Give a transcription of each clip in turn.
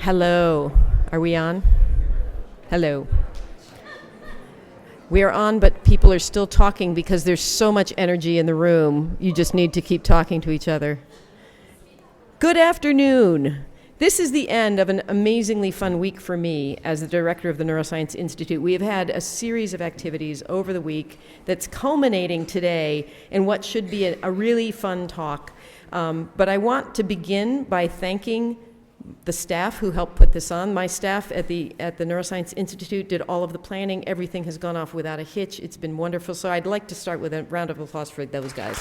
Hello. Are we on? Hello. We are on, but people are still talking because there's so much energy in the room. You just need to keep talking to each other. Good afternoon. This is the end of an amazingly fun week for me as the director of the Neuroscience Institute. We have had a series of activities over the week that's culminating today in what should be a really fun talk. But I want to begin by thanking the staff who helped put this on. My staff at the Neuroscience Institute did all of the planning. Everything has gone off without a hitch. It's been wonderful. So I'd like to start with a round of applause for those guys.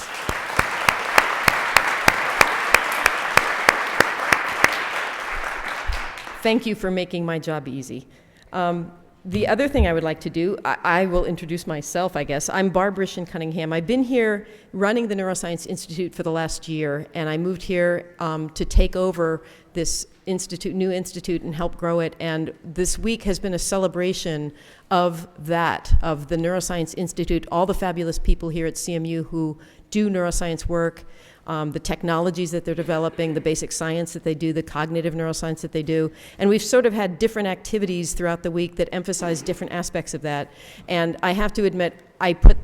Thank you for making my job easy. The other thing I would like to do, I will introduce myself, I guess. I'm Barbara Shin-Cunningham. I've been here running the Neuroscience Institute for the last year, and I moved here to take over this new institute and help grow it. And this week has been a celebration of that, of the Neuroscience Institute, all the fabulous people here at CMU who do neuroscience work, the technologies that they're developing, the basic science that they do, the cognitive neuroscience that they do. And we've sort of had different activities throughout the week that emphasize different aspects of that. And I have to admit, I put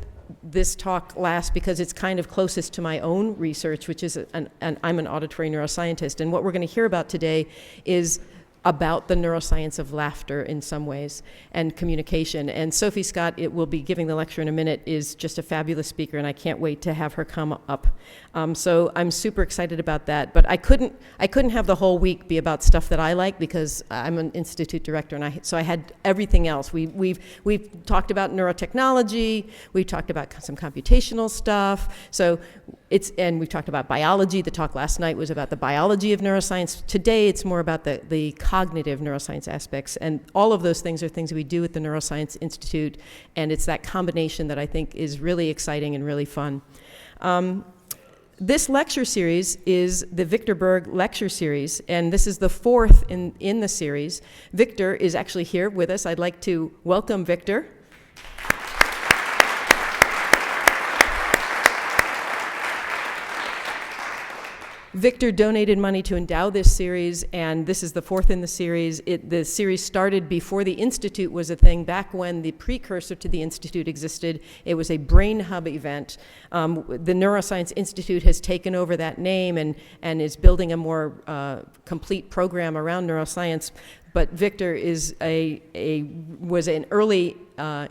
this talk last because it's kind of closest to my own research, which is, I'm an auditory neuroscientist. And what we're going to hear about today is about the neuroscience of laughter in some ways and communication. And Sophie Scott, it will be giving the lecture in a minute, is just a fabulous speaker, and I can't wait to have her come up. So I'm super excited about that. But I couldn't have the whole week be about stuff that I like because I'm an institute director, and so I had everything else. We've talked about neurotechnology, we've talked about some computational stuff. And we've talked about biology. The talk last night was about the biology of neuroscience. Today it's more about the cognitive neuroscience aspects, and all of those things are things we do at the Neuroscience Institute, and it's that combination that I think is really exciting and really fun. This lecture series is the Victor Bearg lecture series, and this is the fourth in the series. Victor is actually here with us. I'd like to welcome Victor. Victor donated money to endow this series, and this is the fourth in the series. The series started before the Institute was a thing, back when the precursor to the Institute existed. It was a Brain Hub event. The Neuroscience Institute has taken over that name and is building a more complete program around neuroscience. But Victor was an early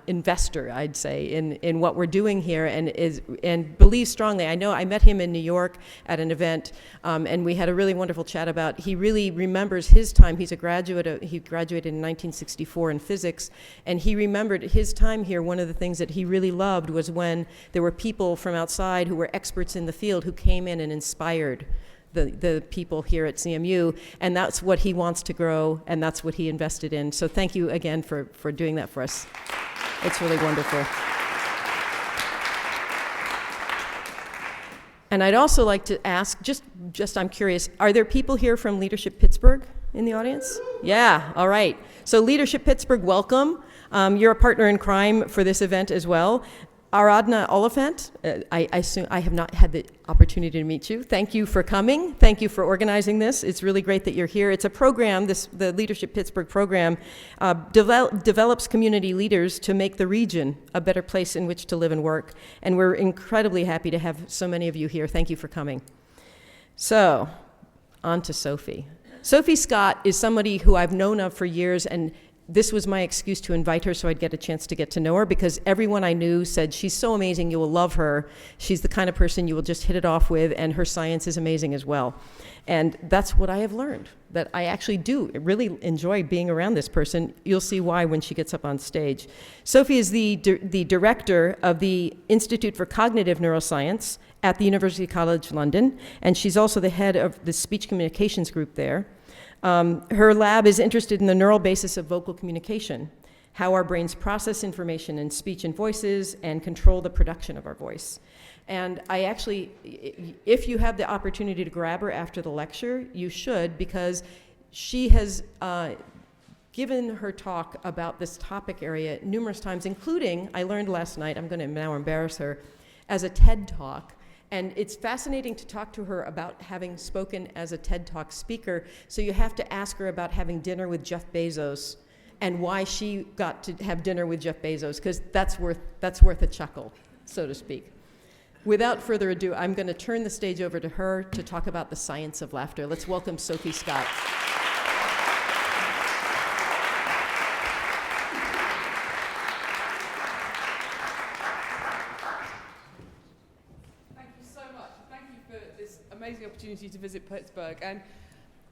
investor, I'd say, in what we're doing here, and believes strongly. I know I met him in New York at an event, and we had a really wonderful chat about. He really remembers his time. He's a graduate. He graduated in 1964 in physics, and he remembered his time here. One of the things that he really loved was when there were people from outside who were experts in the field who came in and inspired the people here at CMU, and that's what he wants to grow, and that's what he invested in. So thank you again for doing that for us. It's really wonderful. And I'd also like to ask, just I'm curious, are there people here from Leadership Pittsburgh in the audience? Yeah, all right. So Leadership Pittsburgh, welcome. You're a partner in crime for this event as well. Aradna Oliphant, I assume I have not had the opportunity to meet you. Thank you for coming. Thank you for organizing this. It's really great that you're here. It's a program, the Leadership Pittsburgh program, develops community leaders to make the region a better place in which to live and work. And we're incredibly happy to have so many of you here. Thank you for coming. So, on to Sophie. Sophie Scott is somebody who I've known of for years, and this was my excuse to invite her so I'd get a chance to get to know her, because everyone I knew said, she's so amazing, you will love her. She's the kind of person you will just hit it off with, and her science is amazing as well. And that's what I have learned, that I actually do really enjoy being around this person. You'll see why when she gets up on stage. Sophie is the director of the Institute for Cognitive Neuroscience at the University College London, and she's also the head of the speech communications group there. Her lab is interested in the neural basis of vocal communication, how our brains process information in speech and voices and control the production of our voice. And I actually, if you have the opportunity to grab her after the lecture, you should, because she has given her talk about this topic area numerous times, including, I learned last night, I'm going to now embarrass her, as a TED Talk. And it's fascinating to talk to her about having spoken as a TED Talk speaker. So you have to ask her about having dinner with Jeff Bezos and why she got to have dinner with Jeff Bezos, because that's worth a chuckle, so to speak. Without further ado, I'm going to turn the stage over to her to talk about the science of laughter. Let's welcome Sophie Scott. Thank you so much. Thank you for this amazing opportunity to visit Pittsburgh. And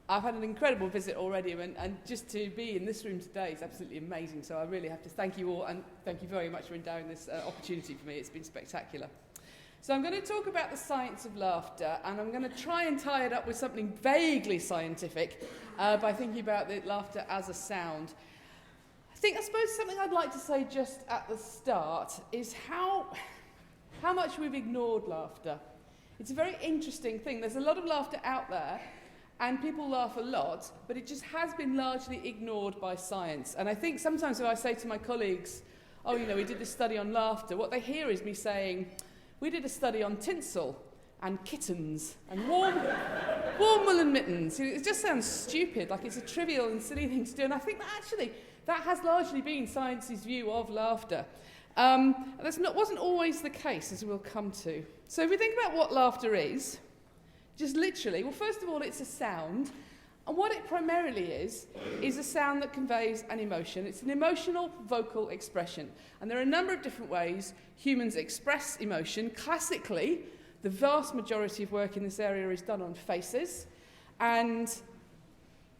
I've had an incredible visit already, and just to be in this room today is absolutely amazing. So I really have to thank you all, and thank you very much for endowing this opportunity for me. It's been spectacular. So I'm going to talk about the science of laughter, and I'm going to try and tie it up with something vaguely scientific by thinking about the laughter as a sound. I suppose something I'd like to say just at the start is how much we've ignored laughter. It's a very interesting thing. There's a lot of laughter out there, and people laugh a lot, but it just has been largely ignored by science. And I think sometimes when I say to my colleagues, oh, you know, we did this study on laughter, what they hear is me saying, we did a study on tinsel and kittens and warm woolen mittens. It just sounds stupid, like it's a trivial and silly thing to do. And I think that actually that has largely been science's view of laughter. Wasn't always the case, as we'll come to. So if we think about what laughter is, just literally, well, first of all, it's a sound. And what it primarily is a sound that conveys an emotion. It's an emotional vocal expression. And there are a number of different ways humans express emotion. Classically, the vast majority of work in this area is done on faces. And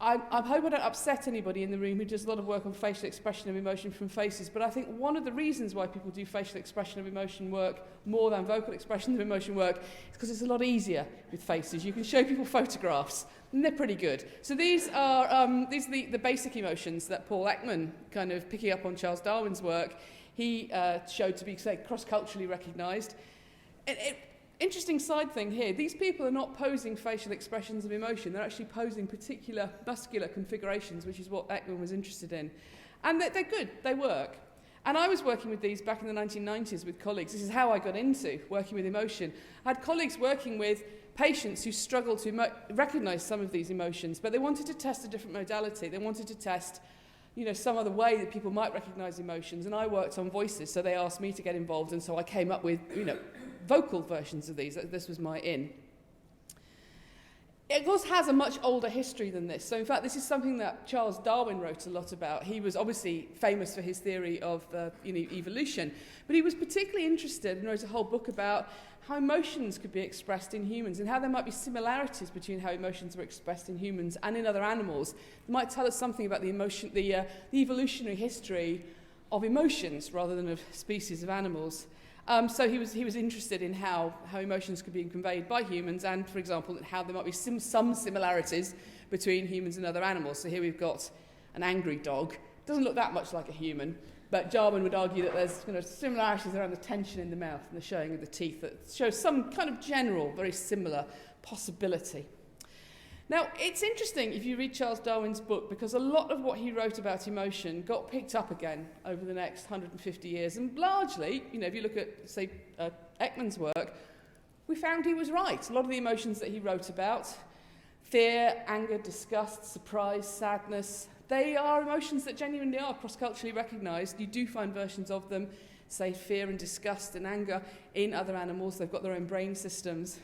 I hope I don't upset anybody in the room who does a lot of work on facial expression of emotion from faces, but I think one of the reasons why people do facial expression of emotion work more than vocal expression of emotion work is because it's a lot easier with faces. You can show people photographs, and they're pretty good. So these are the basic emotions that Paul Ekman, kind of picking up on Charles Darwin's work, he showed to be, say, cross-culturally recognised. Interesting side thing here, these people are not posing facial expressions of emotion, they're actually posing particular muscular configurations, which is what Ekman was interested in. And they're good, they work. And I was working with these back in the 1990s with colleagues. This is how I got into working with emotion. I had colleagues working with patients who struggled to recognise some of these emotions, but they wanted to test a different modality. They wanted to test, you know, some other way that people might recognise emotions, and I worked on voices, so they asked me to get involved, and so I came up with, you know, vocal versions of these. This was my in. It, of course, has a much older history than this. So, in fact, this is something that Charles Darwin wrote a lot about. He was obviously famous for his theory of evolution, but he was particularly interested and wrote a whole book about how emotions could be expressed in humans and how there might be similarities between how emotions were expressed in humans and in other animals. It might tell us something about the evolutionary history of emotions rather than of species of animals. So he was interested in how emotions could be conveyed by humans and, for example, how there might be some similarities between humans and other animals. So here we've got an angry dog. Doesn't look that much like a human, but Darwin would argue that there's similarities around the tension in the mouth and the showing of the teeth that shows some kind of general, very similar possibility. Now, it's interesting if you read Charles Darwin's book, because a lot of what he wrote about emotion got picked up again over the next 150 years. And largely, you know, if you look at, say, Ekman's work, we found he was right. A lot of the emotions that he wrote about, fear, anger, disgust, surprise, sadness, they are emotions that genuinely are cross-culturally recognised. You do find versions of them, say, fear and disgust and anger in other animals. They've got their own brain systems.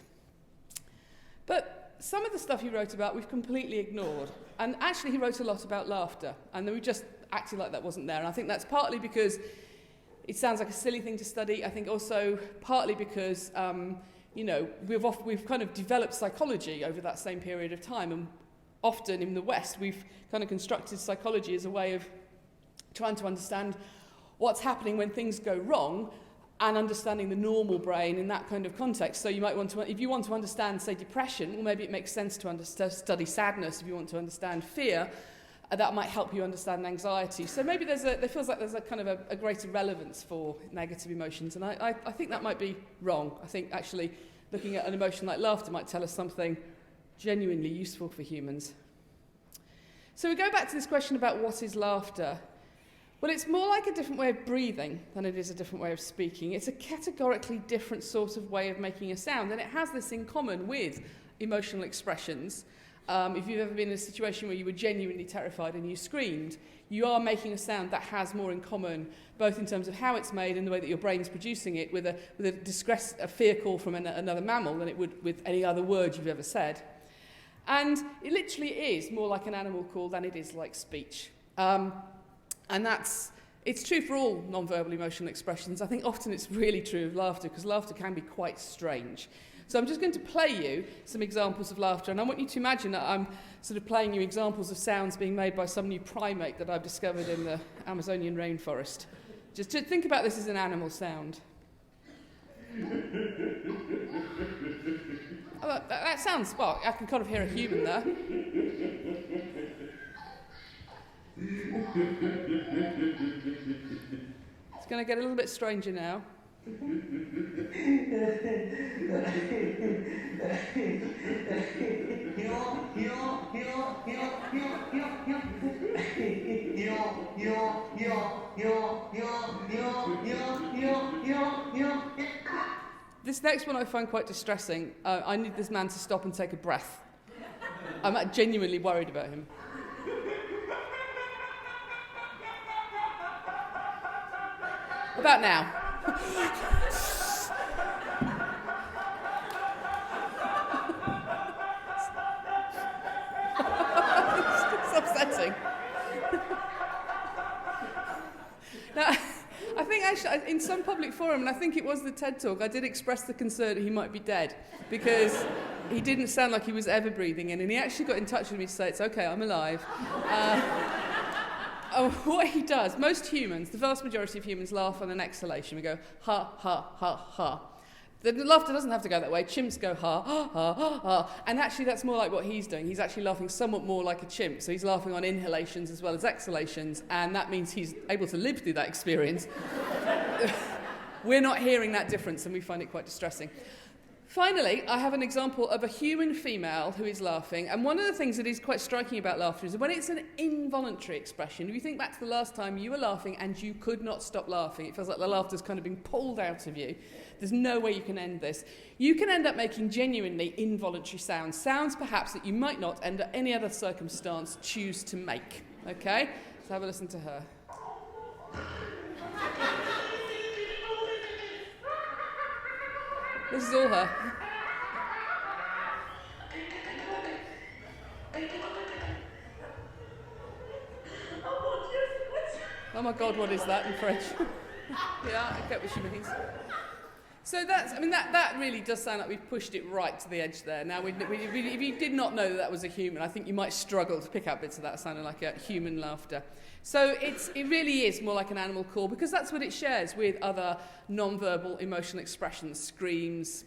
But some of the stuff he wrote about we've completely ignored. And actually he wrote a lot about laughter. And then we just acted like that wasn't there. And I think that's partly because it sounds like a silly thing to study. I think also partly because, we've kind of developed psychology over that same period of time. And often in the West, we've kind of constructed psychology as a way of trying to understand what's happening when things go wrong and understanding the normal brain in that kind of context. So you might want to, if you want to understand, say, depression, well, maybe it makes sense to study sadness. If you want to understand fear, that might help you understand anxiety. So maybe there feels like there's a kind of a greater relevance for negative emotions, and I think that might be wrong. I think actually looking at an emotion like laughter might tell us something genuinely useful for humans. So we go back to this question about what is laughter. Well, it's more like a different way of breathing than it is a different way of speaking. It's a categorically different sort of way of making a sound, and it has this in common with emotional expressions. If you've ever been in a situation where you were genuinely terrified and you screamed, you are making a sound that has more in common, both in terms of how it's made and the way that your brain's producing it, with a fear call from another mammal than it would with any other word you've ever said. And it literally is more like an animal call than it is like speech. And it's true for all non-verbal emotional expressions. I think often it's really true of laughter, because laughter can be quite strange. So I'm just going to play you some examples of laughter, and I want you to imagine that I'm sort of playing you examples of sounds being made by some new primate that I've discovered in the Amazonian rainforest. Just to think about this as an animal sound. Oh, that sounds, well, I can kind of hear a human there. It's going to get a little bit stranger now. This next one I find quite distressing. I need this man to stop and take a breath. I'm genuinely worried about him. About now. It's upsetting. Now, I think actually, in some public forum, and I think it was the TED Talk, I did express the concern that he might be dead, because he didn't sound like he was ever breathing in, and he actually got in touch with me to say, it's okay, I'm alive. What he does, most humans, the vast majority of humans, laugh on an exhalation. We go, ha, ha, ha, ha. The laughter doesn't have to go that way. Chimps go, ha, ha, ha, ha, ha. And actually that's more like what he's doing. He's actually laughing somewhat more like a chimp. So he's laughing on inhalations as well as exhalations, and that means he's able to live through that experience. We're not hearing that difference, and we find it quite distressing. Finally, I have an example of a human female who is laughing, and one of the things that is quite striking about laughter is when it's an involuntary expression. If you think back to the last time you were laughing and you could not stop laughing, it feels like the laughter's kind of been pulled out of you. There's no way you can end this. You can end up making genuinely involuntary sounds perhaps that you might not, under any other circumstance, choose to make. Okay? So have a listen to her. This is all her. Oh my God, what is that in French? Yeah, I get what she means. So that really does sound like we've pushed it right to the edge there. Now, if you did not know that was a human, I think you might struggle to pick out bits of that sounding like a human laughter. So it really is more like an animal call, because that's what it shares with other non-verbal emotional expressions, screams,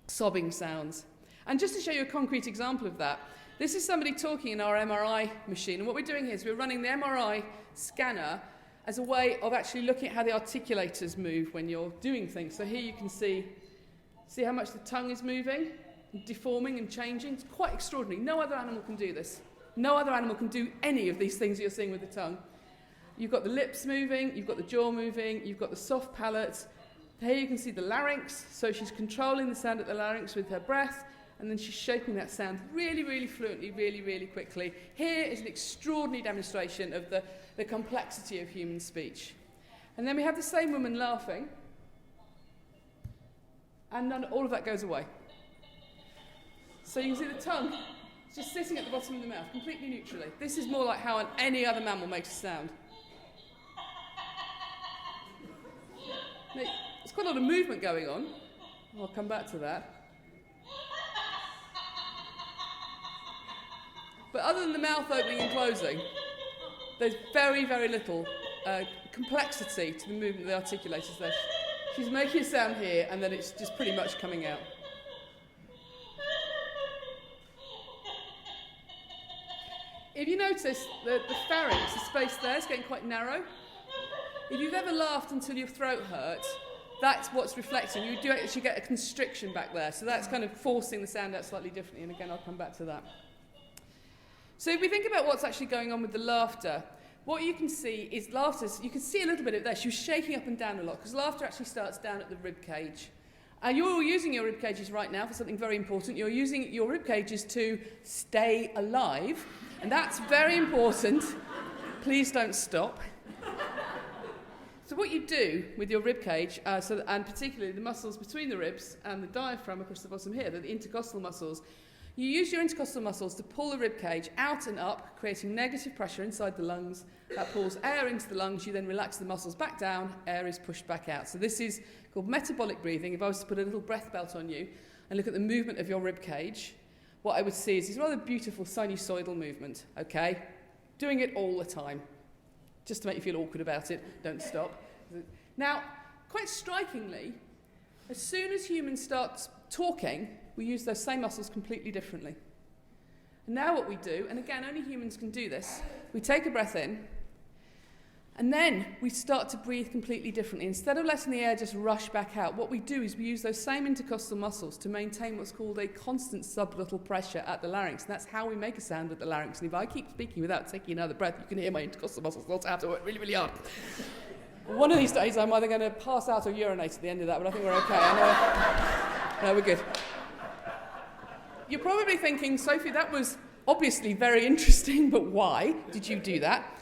sobbing sounds. And just to show you a concrete example of that, this is somebody talking in our MRI machine. And what we're doing here is we're running the MRI scanner as a way of actually looking at how the articulators move when you're doing things. So here you can see how much the tongue is moving, deforming and changing. It's quite extraordinary. No other animal can do this. No other animal can do any of these things you're seeing with the tongue. You've got the lips moving, you've got the jaw moving, you've got the soft palate. Here you can see the larynx, so she's controlling the sound at the larynx with her breath, and then she's shaping that sound really, really fluently, really, really quickly. Here is an extraordinary demonstration of the complexity of human speech. And then we have the same woman laughing, and then all of that goes away. So you can see the tongue just sitting at the bottom of the mouth, completely neutrally. This is more like how any other mammal makes a sound. Now, there's quite a lot of movement going on. I'll come back to that. But other than the mouth opening and closing, there's very, very little complexity to the movement of the articulators there. She's making a sound here, and then it's just pretty much coming out. If you notice, the pharynx, the space there, is getting quite narrow. If you've ever laughed until your throat hurt, that's what's reflecting. You do actually get a constriction back there, so that's kind of forcing the sound out slightly differently, and again, I'll come back to that. So if we think about what's actually going on with the laughter, what you can see is you can see a little bit of it there. She was shaking up and down a lot, because laughter actually starts down at the rib cage. And you're all using your rib cages right now for something very important. You're using your rib cages to stay alive, and that's very important. Please don't stop. So what you do with your rib cage, and particularly the muscles between the ribs and the diaphragm across the bottom here, the intercostal muscles, you use your intercostal muscles to pull the rib cage out and up, creating negative pressure inside the lungs. That pulls air into the lungs. You then relax the muscles back down. Air is pushed back out. So this is called metabolic breathing. If I was to put a little breath belt on you and look at the movement of your rib cage, what I would see is this rather beautiful sinusoidal movement, okay? Doing it all the time. Just to make you feel awkward about it, don't stop. Now, quite strikingly, as soon as humans start talking, we use those same muscles completely differently. And now what we do, and again, only humans can do this, we take a breath in, and then we start to breathe completely differently. Instead of letting the air just rush back out, what we do is we use those same intercostal muscles to maintain what's called a constant subglottal pressure at the larynx. And that's how we make a sound at the larynx. And if I keep speaking without taking another breath, you can hear my intercostal muscles start to have to work really, really hard. One of these days, I'm either going to pass out or urinate at the end of that, but I think we're okay. No, we're good. You're probably thinking, Sophie, that was obviously very interesting, but why did you do that?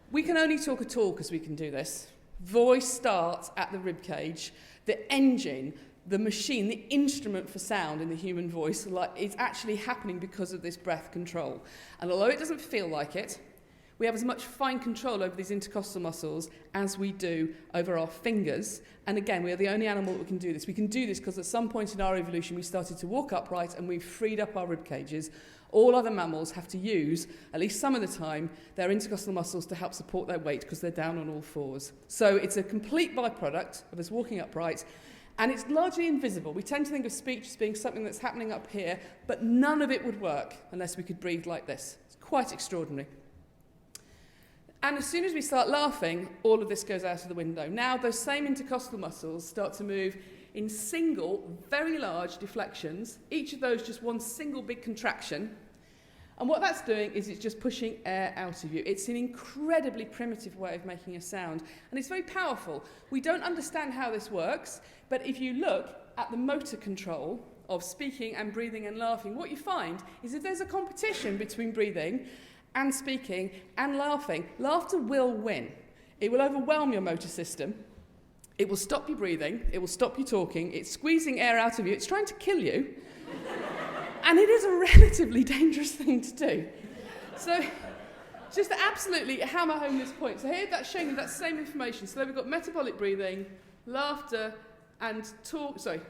We can only talk at all because we can do this. Voice starts at the rib cage. The engine, the machine, the instrument for sound in the human voice, it's actually happening because of this breath control. And although it doesn't feel like it, we have as much fine control over these intercostal muscles as we do over our fingers. And again, we are the only animal that can do this. We can do this because at some point in our evolution, we started to walk upright and we've freed up our rib cages. All other mammals have to use, at least some of the time, their intercostal muscles to help support their weight because they're down on all fours. So it's a complete byproduct of us walking upright. And it's largely invisible. We tend to think of speech as being something that's happening up here, but none of it would work unless we could breathe like this. It's quite extraordinary. And as soon as we start laughing, all of this goes out of the window. Now, those same intercostal muscles start to move in single, very large deflections, each of those just one single big contraction. And what that's doing is it's just pushing air out of you. It's an incredibly primitive way of making a sound, and it's very powerful. We don't understand how this works, but if you look at the motor control of speaking and breathing and laughing, what you find is if there's a competition between breathing and speaking and laughing, laughter will win. It will overwhelm your motor system. It will stop you breathing. It will stop you talking. It's squeezing air out of you. It's trying to kill you. And it is a relatively dangerous thing to do. So just to absolutely hammer home this point. So here that's showing you that same information. So there we've got metabolic breathing, laughter and talking.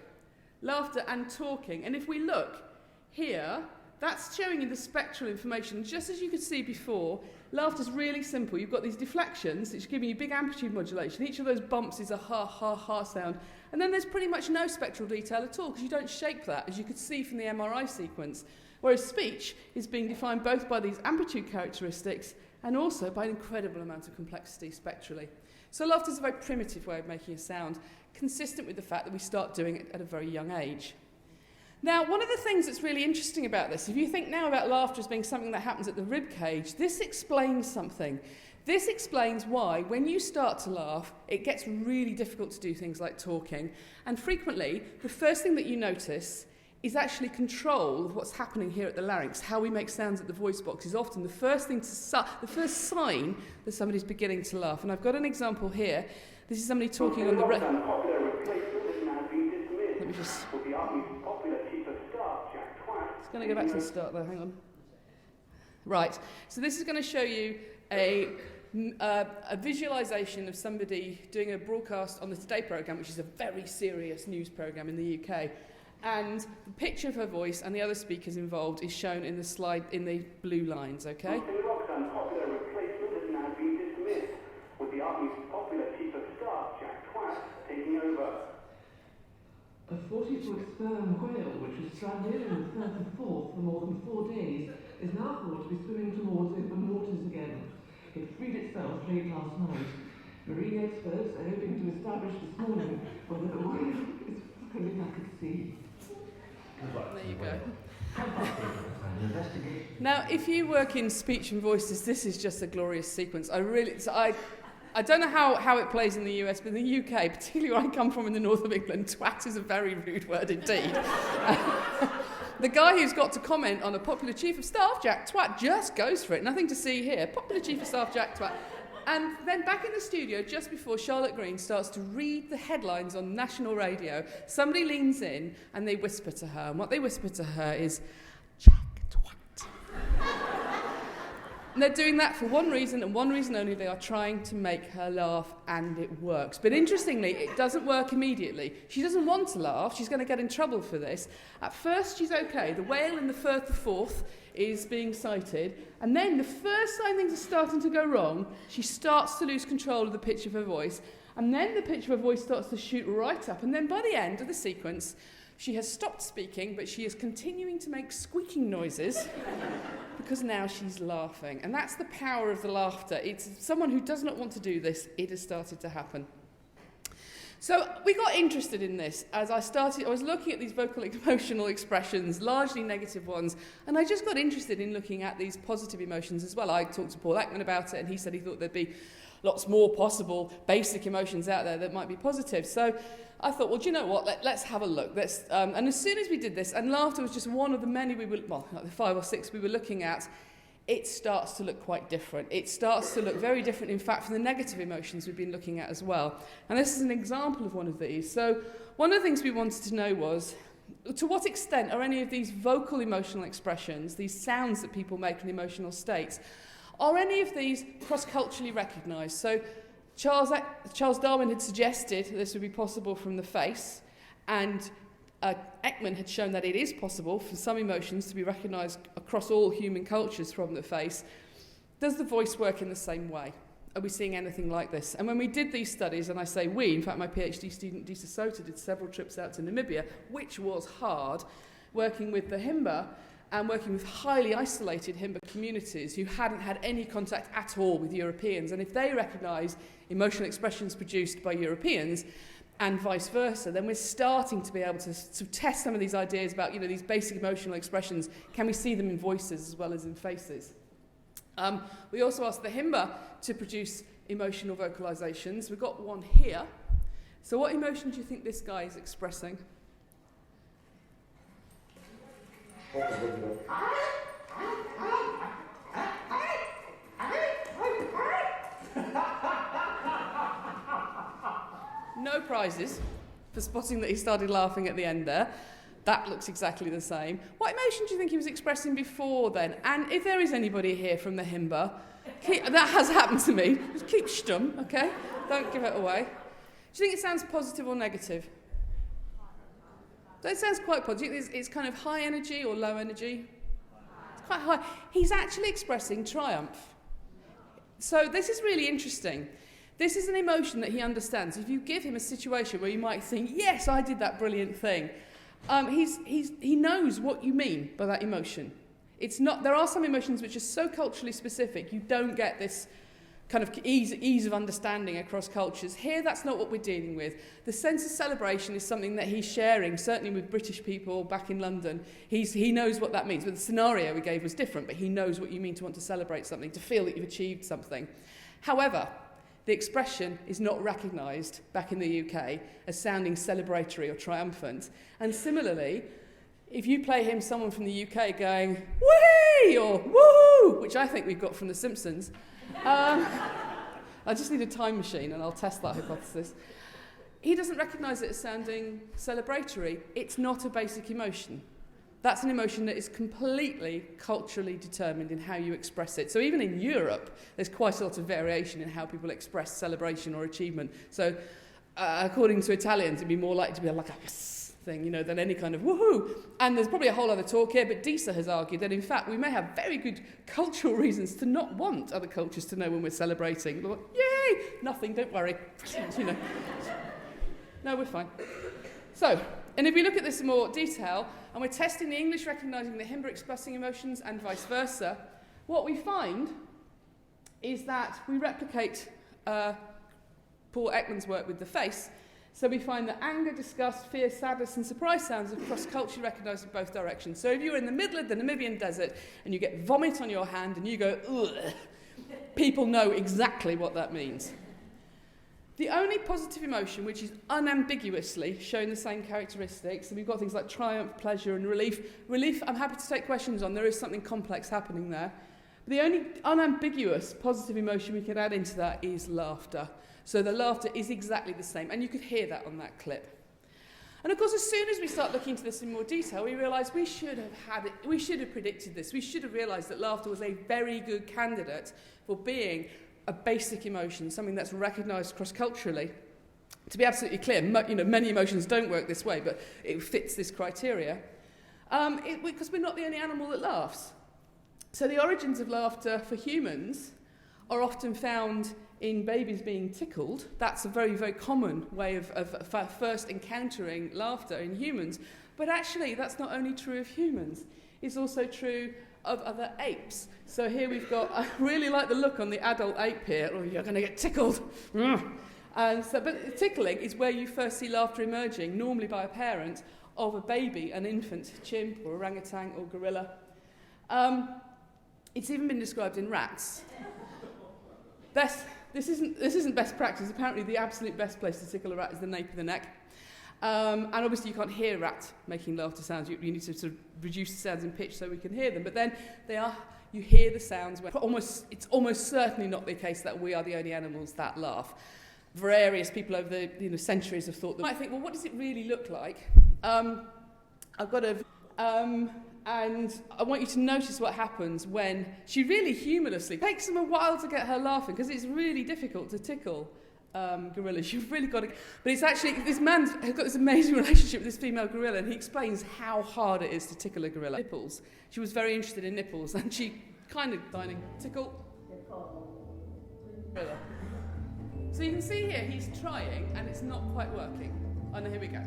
And if we look here, that's showing you the spectral information. Just as you could see before, laughter's really simple. You've got these deflections, which are giving you big amplitude modulation. Each of those bumps is a ha, ha, ha sound. And then there's pretty much no spectral detail at all, because you don't shape that, as you could see from the MRI sequence. Whereas speech is being defined both by these amplitude characteristics and also by an incredible amount of complexity spectrally. So laughter's a very primitive way of making a sound, consistent with the fact that we start doing it at a very young age. Now, one of the things that's really interesting about this, if you think now about laughter as being something that happens at the rib cage, this explains something. This explains why, when you start to laugh, it gets really difficult to do things like talking. And frequently, the first thing that you notice is actually control of what's happening here at the larynx. How we make sounds at the voice box is often the first sign that somebody's beginning to laugh. And I've got an example here. This is somebody talking on the... Let me just... It's going to go back to the start there, hang on. Right, so this is going to show you a visualisation of somebody doing a broadcast on the Today programme, which is a very serious news programme in the UK. And the picture of her voice and the other speakers involved is shown in the slide in the blue lines, okay? Popular replacement has now been dismissed, with the Army's popular chief of staff, Jack Twat, taking over. A 40-foot sperm whale, which was stranded in the Firth of Forth for more than 4 days, is now thought to be swimming towards open waters again. It freed itself late last night. Marine experts are hoping to establish this morning whether the whale is swimming back at sea. There you go. Now, if you work in speech and voices, this is just a glorious sequence. I don't know how it plays in the US, but in the UK, particularly where I come from in the north of England, twat is a very rude word indeed. The guy who's got to comment on a popular chief of staff, Jack Twat, just goes for it. Nothing to see here. Popular chief of staff, Jack Twat. And then back in the studio, just before Charlotte Green starts to read the headlines on national radio, somebody leans in and they whisper to her. And what they whisper to her is, Jack Twat. And they're doing that for one reason and one reason only. They are trying to make her laugh, and it works. But interestingly, it doesn't work immediately. She doesn't want to laugh. She's going to get in trouble for this. At first, she's okay. The whale in the Firth of Forth is being cited. And then the first time things are starting to go wrong, she starts to lose control of the pitch of her voice. And then the pitch of her voice starts to shoot right up. And then by the end of the sequence, she has stopped speaking, but she is continuing to make squeaking noises because now she's laughing. And that's the power of the laughter. It's someone who does not want to do this. It has started to happen. So we got interested in this as I was looking at these vocal emotional expressions, largely negative ones, and I just got interested in looking at these positive emotions as well. I talked to Paul Ekman about it, and he said he thought there'd be lots more possible basic emotions out there that might be positive. So I thought, well, do you know what? Let's have a look. And as soon as we did this, and laughter was just one of the many like the 5 or 6 we were looking at, it starts to look quite different. It starts to look very different, in fact, from the negative emotions we've been looking at as well. And this is an example of one of these. So one of the things we wanted to know was, to what extent are any of these vocal emotional expressions, these sounds that people make in emotional states, are any of these cross-culturally recognised? So Charles Darwin had suggested this would be possible from the face, and Ekman had shown that it is possible for some emotions to be recognised across all human cultures from the face. Does the voice work in the same way? Are we seeing anything like this? And when we did these studies, and I say we, in fact my PhD student Disa Sota did several trips out to Namibia, which was hard, working with the Himba and working with highly isolated Himba communities who hadn't had any contact at all with Europeans. And if they recognise emotional expressions produced by Europeans, and vice versa, then we're starting to be able to test some of these ideas about, these basic emotional expressions. Can we see them in voices as well as in faces? We also asked the Himba to produce emotional vocalizations. We've got one here. So what emotion do you think this guy is expressing? No prizes for spotting that he started laughing at the end there. That looks exactly the same. What emotion do you think he was expressing before then? And if there is anybody here from the Himba, that has happened to me. Just keep stum, okay? Don't give it away. Do you think it sounds positive or negative? So it sounds quite positive. It's kind of high energy or low energy? It's quite high. He's actually expressing triumph. So this is really interesting. This is an emotion that he understands. If you give him a situation where you might think, yes, I did that brilliant thing, he knows what you mean by that emotion. There are some emotions which are so culturally specific, you don't get this kind of ease of understanding across cultures. Here, that's not what we're dealing with. The sense of celebration is something that he's sharing, certainly with British people back in London. He knows what that means. But the scenario we gave was different, but he knows what you mean to want to celebrate something, to feel that you've achieved something. However, the expression is not recognised back in the UK as sounding celebratory or triumphant. And similarly, if you play him someone from the UK going, whee, or woohoo, which I think we've got from The Simpsons, I just need a time machine and I'll test that hypothesis. He doesn't recognise it as sounding celebratory. It's not a basic emotion. That's an emotion that is completely culturally determined in how you express it. So even in Europe, there's quite a lot of variation in how people express celebration or achievement. So according to Italians, it'd be more likely to be like a yes thing, than any kind of woohoo. And there's probably a whole other talk here, but Disa has argued that in fact we may have very good cultural reasons to not want other cultures to know when we're celebrating. We're like, yay! Nothing, don't worry. No, we're fine. So, and if we look at this in more detail, and we're testing the English recognising the Himba expressing emotions and vice versa, what we find is that we replicate Paul Ekman's work with the face, So we find that anger, disgust, fear, sadness, and surprise sounds are cross-culturally recognised in both directions. So if you're in the middle of the Namibian desert and you get vomit on your hand and you go, ugh, people know exactly what that means. The only positive emotion which is unambiguously showing the same characteristics, and we've got things like triumph, pleasure, and relief. Relief, I'm happy to take questions on. There is something complex happening there. But the only unambiguous positive emotion we can add into that is laughter. So the laughter is exactly the same, and you could hear that on that clip. And of course, as soon as we start looking into this in more detail, we realise we should have predicted this. We should have realised that laughter was a very good candidate for being a basic emotion, something that's recognised cross-culturally. To be absolutely clear, many emotions don't work this way, but it fits this criteria. Because we're not the only animal that laughs. So the origins of laughter for humans are often found in babies being tickled. That's a very, very common way of first encountering laughter in humans. But actually, that's not only true of humans. It's also true of other apes. So here we've got, I really like the look on the adult ape here. Oh, you're going to get tickled. But tickling is where you first see laughter emerging, normally by a parent, of a baby, an infant, chimp or orangutan or gorilla. It's even been described in rats. This isn't best practice. Apparently the absolute best place to tickle a rat is the nape of the neck. And obviously you can't hear rats making laughter sounds. You need to sort of reduce the sounds in pitch so we can hear them. But then you hear the sounds where it's almost certainly not the case that we are the only animals that laugh. Various people over the centuries have thought that. I think, well, what does it really look like? I've got and I want you to notice what happens when she really humorously takes them a while to get her laughing, because it's really difficult to tickle gorillas. You've really got to. But it's actually, this man has got this amazing relationship with this female gorilla, and he explains how hard it is to tickle a gorilla. Nipples. She was very interested in nipples, and she kind of tickle. Gorilla. So you can see here he's trying, and it's not quite working. Oh no, here we go.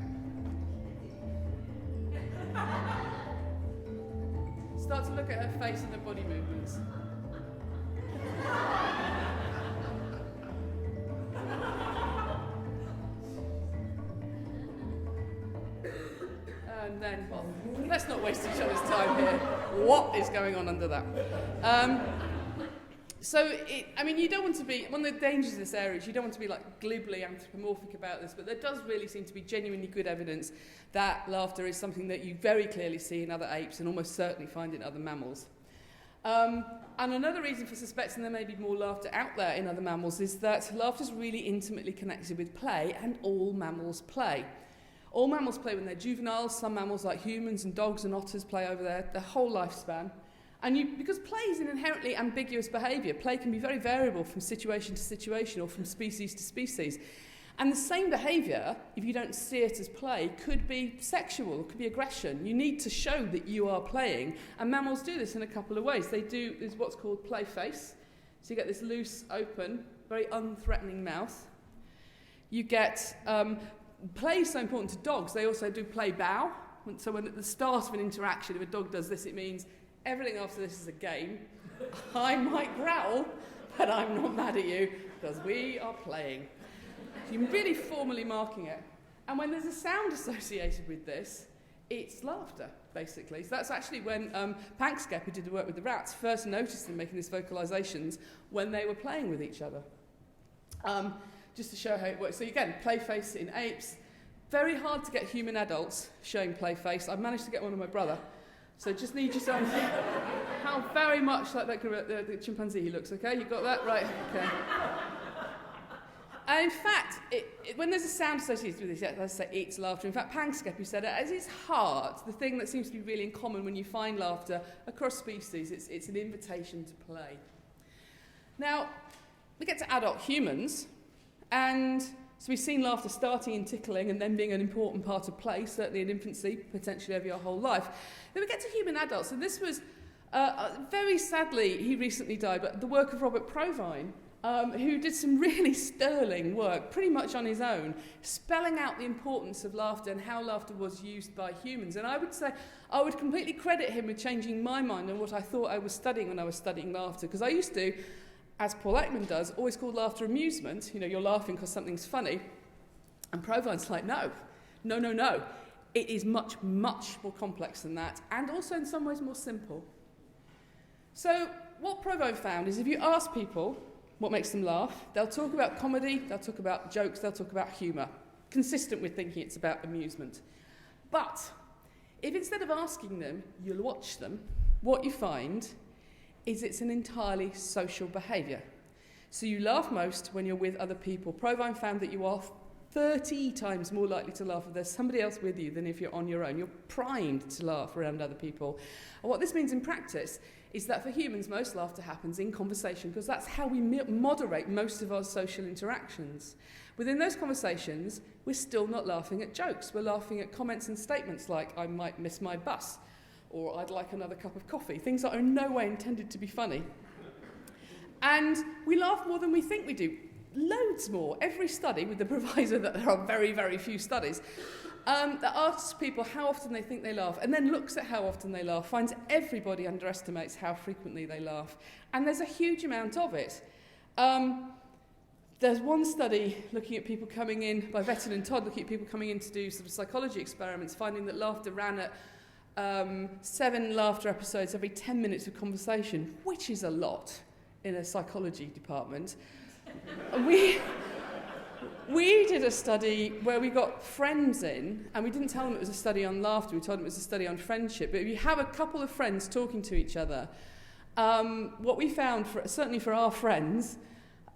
Start to look at her face and her body movements. And then, well, let's not waste each other's time here. What is going on under that? You don't want to be, one of the dangers of this area is you don't want to be like glibly anthropomorphic about this, but there does really seem to be genuinely good evidence that laughter is something that you very clearly see in other apes and almost certainly find in other mammals. And another reason for suspecting there may be more laughter out there in other mammals is that laughter is really intimately connected with play, and all mammals play. All mammals play when they're juveniles. Some mammals like humans and dogs and otters play over their whole lifespan. And because play is an inherently ambiguous behaviour, play can be very variable from situation to situation or from species to species. And the same behaviour, if you don't see it as play, could be sexual, could be aggression. You need to show that you are playing, and mammals do this in a couple of ways. There's what's called play face. So you get this loose, open, very unthreatening mouth. You get, play is so important to dogs, they also do play bow. So when at the start of an interaction, if a dog does this, it means everything after this is a game. I might growl, but I'm not mad at you, because we are playing. You're really formally marking it. And when there's a sound associated with this, it's laughter, basically. So that's actually when Kresge, who did the work with the rats, first noticed them making these vocalizations when they were playing with each other. Just to show how it works. So again, play face in apes. Very hard to get human adults showing play face. I've managed to get one of my brother. So just need you to understand how very much like that the chimpanzee he looks, okay? You got that? Right, okay. And in fact, when there's a sound associated with this, as I say, it's laughter. In fact, Kresge, who said it, at its heart, the thing that seems to be really in common when you find laughter across species, it's an invitation to play. Now, we get to adult humans, and so we've seen laughter starting in tickling and then being an important part of play, certainly in infancy, potentially over your whole life. Then we get to human adults, and this was, very sadly, he recently died, but the work of Robert Provine, who did some really sterling work, pretty much on his own, spelling out the importance of laughter and how laughter was used by humans. And I would say, I would completely credit him with changing my mind on what I thought I was studying when I was studying laughter, because I used to, as Paul Ekman does, always call laughter amusement. You know, you're laughing because something's funny. And Provine's like, no. It is much, much more complex than that, and also in some ways more simple. So what Provine found is if you ask people what makes them laugh, they'll talk about comedy, they'll talk about jokes, they'll talk about humour, consistent with thinking it's about amusement. But if instead of asking them, you'll watch them, what you find is it's an entirely social behaviour. So you laugh most when you're with other people. Provine found that you are 30 times more likely to laugh if there's somebody else with you than if you're on your own. You're primed to laugh around other people. And what this means in practice is that for humans, most laughter happens in conversation, because that's how we moderate most of our social interactions. Within those conversations, we're still not laughing at jokes. We're laughing at comments and statements like, I might miss my bus, or I'd like another cup of coffee, things that are in no way intended to be funny. And we laugh more than we think we do. Loads more. Every study, with the proviso that there are very, very few studies, that asks people how often they think they laugh, and then looks at how often they laugh, finds everybody underestimates how frequently they laugh. And there's a huge amount of it. There's one study looking at people coming in, by Vettel and Todd, looking at people coming in to do sort of psychology experiments, finding that laughter ran at 7 laughter episodes every 10 minutes of conversation, which is a lot in a psychology department. We did a study where we got friends in, and we didn't tell them it was a study on laughter, we told them it was a study on friendship. But if you have a couple of friends talking to each other, what we found, certainly for our friends,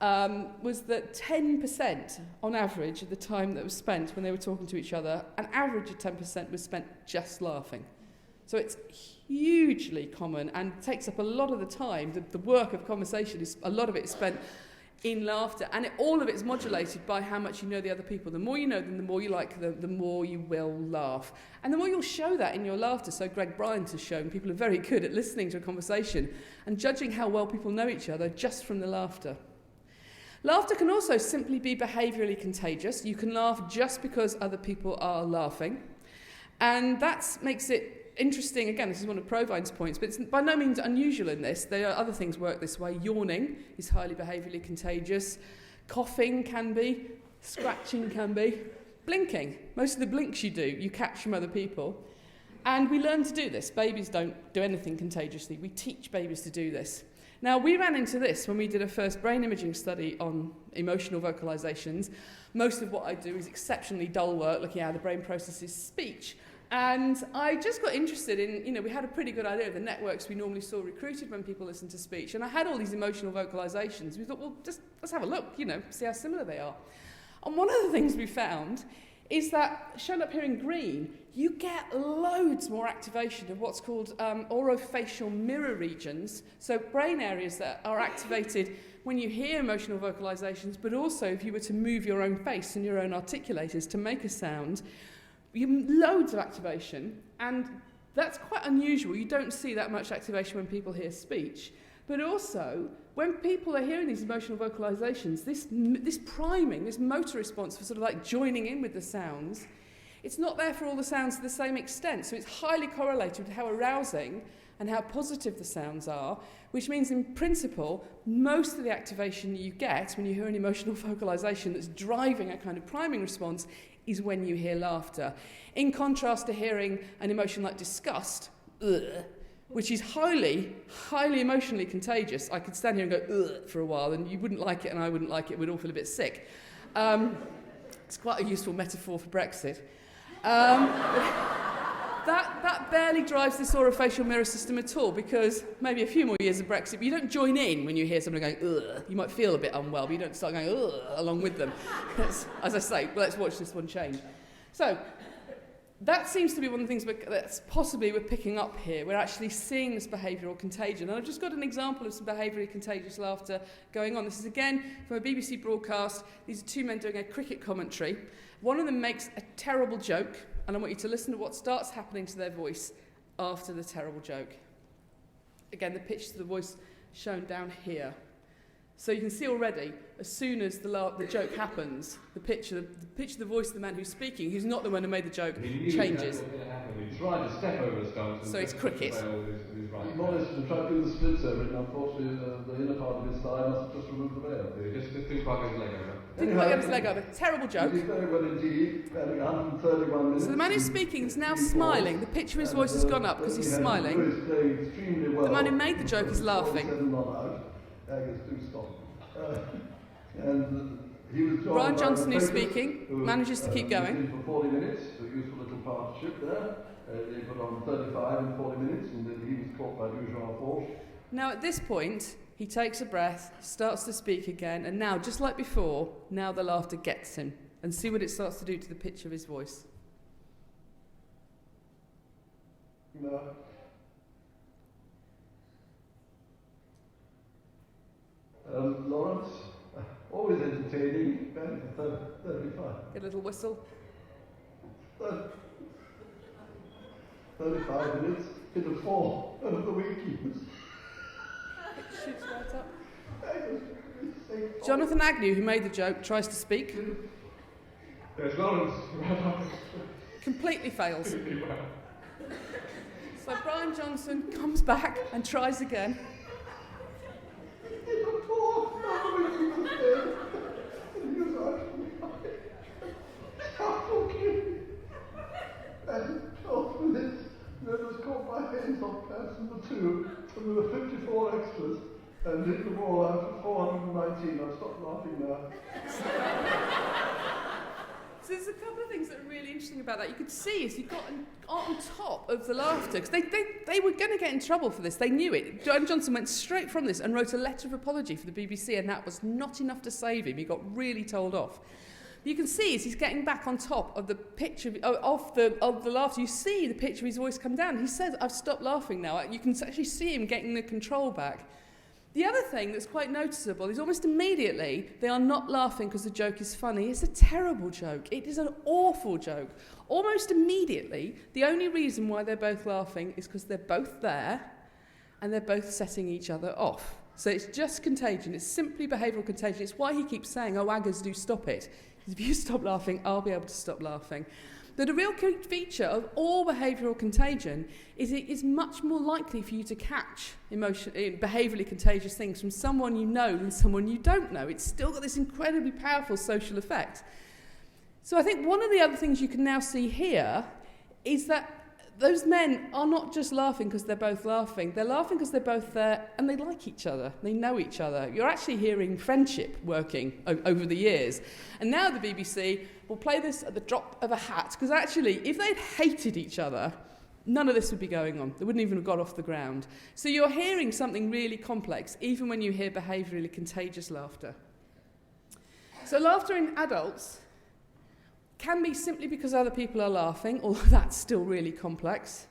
was that 10% on average of the time that was spent when they were talking to each other, an average of 10% was spent just laughing. So it's hugely common and takes up a lot of the time. The work of conversation, a lot of it is spent in laughter, and all of it is modulated by how much you know the other people. The more you know them, the more you like them, the more you will laugh. And the more you'll show that in your laughter. So Greg Bryant has shown people are very good at listening to a conversation and judging how well people know each other just from the laughter. Laughter can also simply be behaviourally contagious. You can laugh just because other people are laughing. And that makes it interesting. Again, this is one of Provine's points, but it's by no means unusual in this. There are other things work this way. Yawning is highly behaviourally contagious. Coughing can be. Scratching can be. Blinking. Most of the blinks you do, you catch from other people. And we learn to do this. Babies don't do anything contagiously. We teach babies to do this. Now, we ran into this when we did a first brain imaging study on emotional vocalizations. Most of what I do is exceptionally dull work, looking at how the brain processes speech. And I just got interested in, we had a pretty good idea of the networks we normally saw recruited when people listen to speech. And I had all these emotional vocalizations. We thought, well, let's have a look, see how similar they are. And one of the things we found is that, shown up here in green, you get loads more activation of what's called orofacial mirror regions, so brain areas that are activated when you hear emotional vocalizations, but also if you were to move your own face and your own articulators to make a sound, loads of activation, and that's quite unusual. You don't see that much activation when people hear speech. But also, when people are hearing these emotional vocalizations, this priming, this motor response for sort of like joining in with the sounds, it's not there for all the sounds to the same extent. So it's highly correlated with how arousing and how positive the sounds are, which means in principle, most of the activation you get when you hear an emotional vocalization that's driving a kind of priming response is when you hear laughter. In contrast to hearing an emotion like disgust, which is highly, highly emotionally contagious. I could stand here and go, ugh, for a while, and you wouldn't like it, and I wouldn't like it. We'd all feel a bit sick. It's quite a useful metaphor for Brexit. That barely drives this orofacial mirror system at all, because maybe a few more years of Brexit, but you don't join in when you hear somebody going, ugh. You might feel a bit unwell, but you don't start going, ugh, along with them. As I say, let's watch this one change. So, that seems to be one of the things that's possibly we're picking up here. We're actually seeing this behavioural contagion. And I've just got an example of some behaviourally contagious laughter going on. This is again from a BBC broadcast. These are two men doing a cricket commentary. One of them makes a terrible joke, and I want you to listen to what starts happening to their voice after the terrible joke. Again, the pitch to the voice shown down here. So you can see already, as soon as the joke happens, the pitch of the voice of the man who's speaking, who's not the one who made the joke, changes. tried to step over a stunt. So it's cricket. Right. Modest and tried to do the splits over it, and unfortunately the inner part of his thigh must have just removed the veil. Just didn't quite get his leg over. Didn't quite get his leg over. Terrible joke. He did very well indeed, having 131 minutes. So the man who's speaking is now smiling. The pitch of his voice has gone up because he's smiling. The man who made the joke is laughing. Brian Johnson, who's speaking, manages to keep going. For 40 minutes, a useful little partnership there. They put on 35 in 40 minutes, and then he was caught by Dujon Force. Now at this point, he takes a breath, starts to speak again, and now, just like before, now the laughter gets him. And see what it starts to do to the pitch of his voice. No. Lawrence, always entertaining, been for 35. Get a little whistle. 35 minutes, hit a 4 of the week. It shoots right up. Jonathan Agnew, who made the joke, tries to speak. There's Lawrence. Completely fails. So Brian Johnson comes back and tries again. And 12 minutes, then was caught by hands on pass number 2, and there were 54 extras, and hit the ball out for 419. I've stopped laughing now. So there's a couple of things that are really interesting about that. You could see as he got on top of the laughter, because they were going to get in trouble for this. They knew it. Brian Johnson went straight from this and wrote a letter of apology for the BBC, and that was not enough to save him. He got really told off. You can see as he's getting back on top of the pitch of the laughter, you see the pitch of his voice come down. He says, "I've stopped laughing now." You can actually see him getting the control back. The other thing that's quite noticeable is almost immediately they are not laughing because the joke is funny. It's a terrible joke. It is an awful joke. Almost immediately, the only reason why they're both laughing is because they're both there and they're both setting each other off. So it's just contagion. It's simply behavioural contagion. It's why he keeps saying, "Oh, Aggers, do stop it." If you stop laughing, I'll be able to stop laughing. But a real feature of all behavioural contagion is it is much more likely for you to catch behaviourally contagious things from someone you know than someone you don't know. It's still got this incredibly powerful social effect. So I think one of the other things you can now see here is that those men are not just laughing because they're both laughing. They're laughing because they're both there and they like each other. They know each other. You're actually hearing friendship working over the years. And now the BBC will play this at the drop of a hat, because actually, if they'd hated each other, none of this would be going on. They wouldn't even have got off the ground. So you're hearing something really complex, even when you hear behaviourally contagious laughter. So laughter in adults can be simply because other people are laughing, although that's still really complex.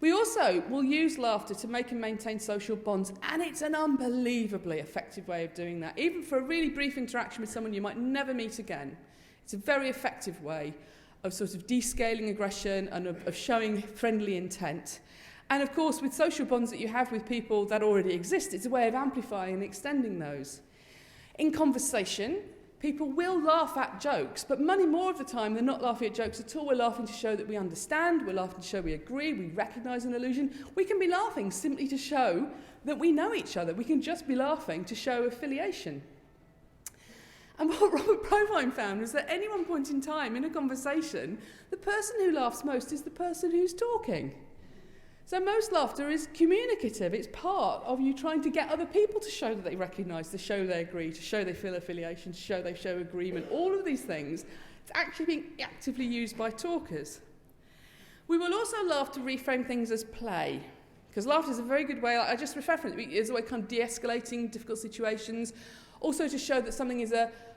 We also will use laughter to make and maintain social bonds, and it's an unbelievably effective way of doing that. Even for a really brief interaction with someone you might never meet again, it's a very effective way of sort of descaling aggression and of showing friendly intent. And of course, with social bonds that you have with people that already exist, it's a way of amplifying and extending those. In conversation, people will laugh at jokes, but many more of the time they're not laughing at jokes at all. We're laughing to show that we understand, we're laughing to show we agree, we recognise an illusion. We can be laughing simply to show that we know each other. We can just be laughing to show affiliation. And what Robert Provine found was that at any one point in time in a conversation, the person who laughs most is the person who's talking. So most laughter is communicative. It's part of you trying to get other people to show that they recognise, to show they agree, to show they feel affiliation, to show they show agreement. All of these things, it's actually being actively used by talkers. We will also laugh to reframe things as play, because laughter is a very good way, I just referred to it, is a way of kind of de-escalating difficult situations, also to show that something is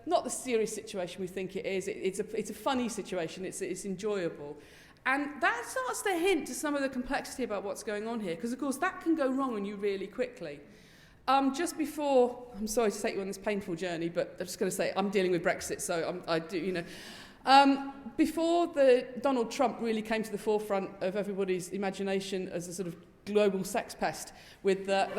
not the serious situation we think it is. It's a funny situation, it's enjoyable. And that starts to hint to some of the complexity about what's going on here, because, of course, that can go wrong on you really quickly. Just before, I'm sorry to take you on this painful journey, but I'm just going to say I'm dealing with Brexit, so I do, before Donald Trump really came to the forefront of everybody's imagination as a sort of global sex pest with that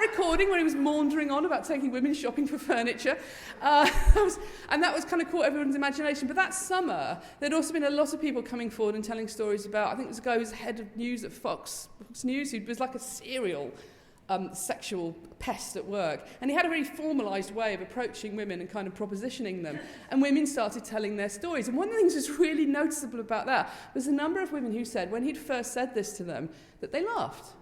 recording where he was maundering on about taking women shopping for furniture. And that was kind of caught everyone's imagination. But that summer, there'd also been a lot of people coming forward and telling stories about, I think this guy who was head of news at Fox News, who was like a serial sexual pest at work. And he had a very formalised way of approaching women and kind of propositioning them. And women started telling their stories. And one of the things that's really noticeable about that was the number of women who said, when he'd first said this to them, that they laughed.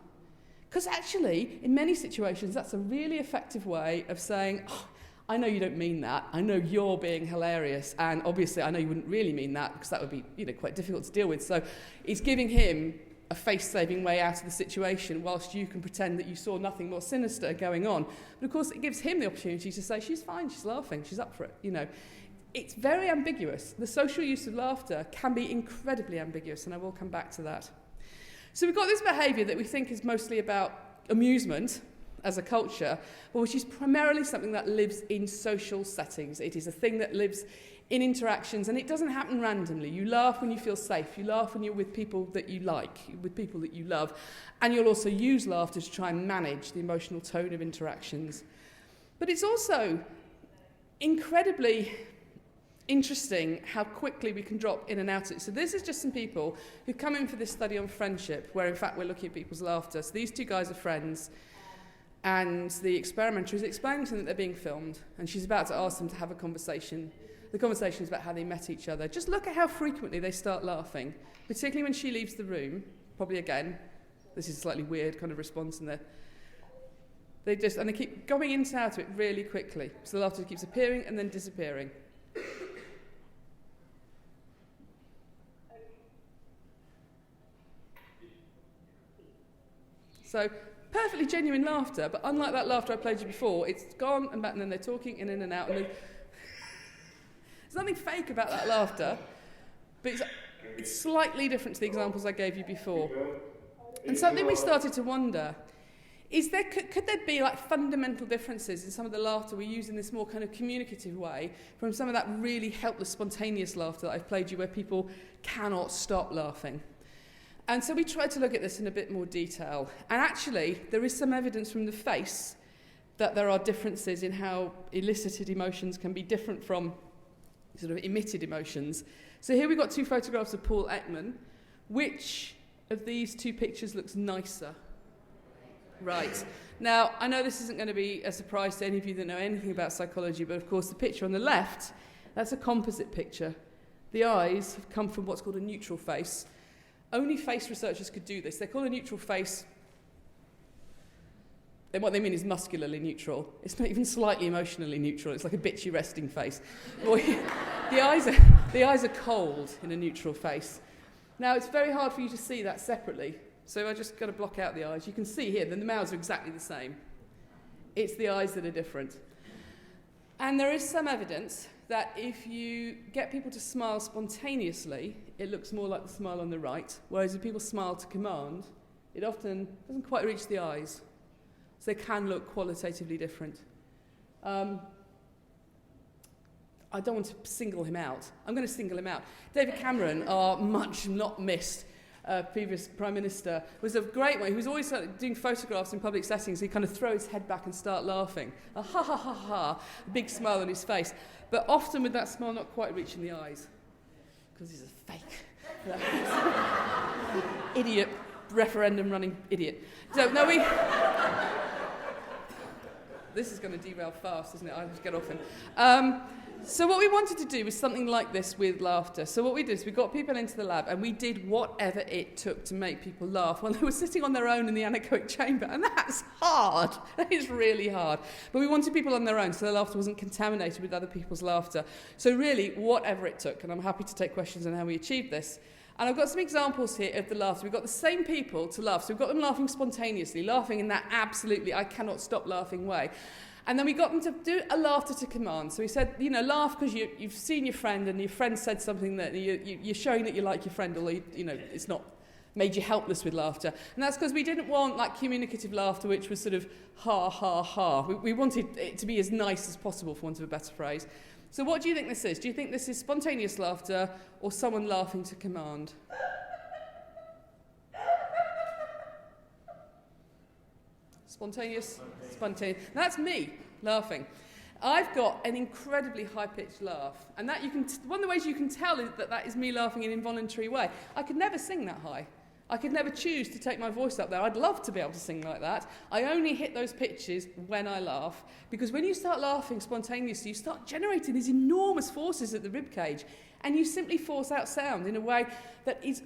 Because actually, in many situations, that's a really effective way of saying, oh, I know you don't mean that. I know you're being hilarious. And obviously, I know you wouldn't really mean that, because that would be, quite difficult to deal with. So it's giving him a face-saving way out of the situation, whilst you can pretend that you saw nothing more sinister going on. But of course, it gives him the opportunity to say, she's fine, she's laughing, she's up for it, It's very ambiguous. The social use of laughter can be incredibly ambiguous, and I will come back to that. So we've got this behaviour that we think is mostly about amusement as a culture, but which is primarily something that lives in social settings. It is a thing that lives in interactions, and it doesn't happen randomly. You laugh when you feel safe. You laugh when you're with people that you like, with people that you love. And you'll also use laughter to try and manage the emotional tone of interactions. But it's also incredibly interesting how quickly we can drop in and out of it. So this is just some people who come in for this study on friendship, where in fact we're looking at people's laughter. So these two guys are friends, and the experimenter is explaining to them that they're being filmed, and she's about to ask them to have a conversation. The conversation is about how they met each other. Just look at how frequently they start laughing, particularly when she leaves the room. Probably again, this is a slightly weird kind of response in there. They keep going in and out of it really quickly. So the laughter keeps appearing and then disappearing. So perfectly genuine laughter, but unlike that laughter I played you before, it's gone and back, and then they're talking in and out. And there's nothing fake about that laughter, but it's slightly different to the examples I gave you before. And something we started to wonder, could there be like fundamental differences in some of the laughter we use in this more kind of communicative way from some of that really helpless, spontaneous laughter that I've played you, where people cannot stop laughing? And so we tried to look at this in a bit more detail. And actually, there is some evidence from the face that there are differences in how elicited emotions can be different from sort of emitted emotions. So here we've got two photographs of Paul Ekman. Which of these two pictures looks nicer? Right. Now, I know this isn't going to be a surprise to any of you that know anything about psychology, but of course the picture on the left, that's a composite picture. The eyes have come from what's called a neutral face. Only face researchers could do this. They call a neutral face, and what they mean is muscularly neutral. It's not even slightly emotionally neutral. It's like a bitchy resting face. The eyes are cold in a neutral face. Now, it's very hard for you to see that separately. So I just got to block out the eyes. You can see here that the mouths are exactly the same. It's the eyes that are different. And there is some evidence that if you get people to smile spontaneously, it looks more like the smile on the right, whereas if people smile to command, it often doesn't quite reach the eyes. So they can look qualitatively different. I don't want to single him out. I'm going to single him out. David Cameron, our much not missed previous Prime Minister, was a great one. He was always doing photographs in public settings. He'd kind of throw his head back and start laughing. Ha ha ha ha, a big smile on his face. But often with that smile not quite reaching the eyes, because he's a fake. Idiot, referendum running idiot. So, no, this is going to derail fast, isn't it? I'll just get off him. So what we wanted to do was something like this with laughter. So what we did is we got people into the lab and we did whatever it took to make people laugh while they were sitting on their own in the anechoic chamber. And that's hard. That is really hard. But we wanted people on their own so their laughter wasn't contaminated with other people's laughter. So really, whatever it took. And I'm happy to take questions on how we achieved this. And I've got some examples here of the laughter. We've got the same people to laugh. So we've got them laughing spontaneously, laughing in that absolutely I cannot stop laughing way. And then we got them to do a laughter to command. So we said, laugh because you've seen your friend and your friend said something that you're showing that you like your friend, although, it's not made you helpless with laughter. And that's because we didn't want like communicative laughter, which was sort of ha, ha, ha. We wanted it to be as nice as possible, for want of a better phrase. So what do you think this is? Do you think this is spontaneous laughter or someone laughing to command? Spontaneous. That's me laughing. I've got an incredibly high-pitched laugh, and that one of the ways you can tell is that is me laughing in an involuntary way. I could never sing that high. I could never choose to take my voice up there. I'd love to be able to sing like that. I only hit those pitches when I laugh, because when you start laughing spontaneously, you start generating these enormous forces at the rib cage, and you simply force out sound in a way that is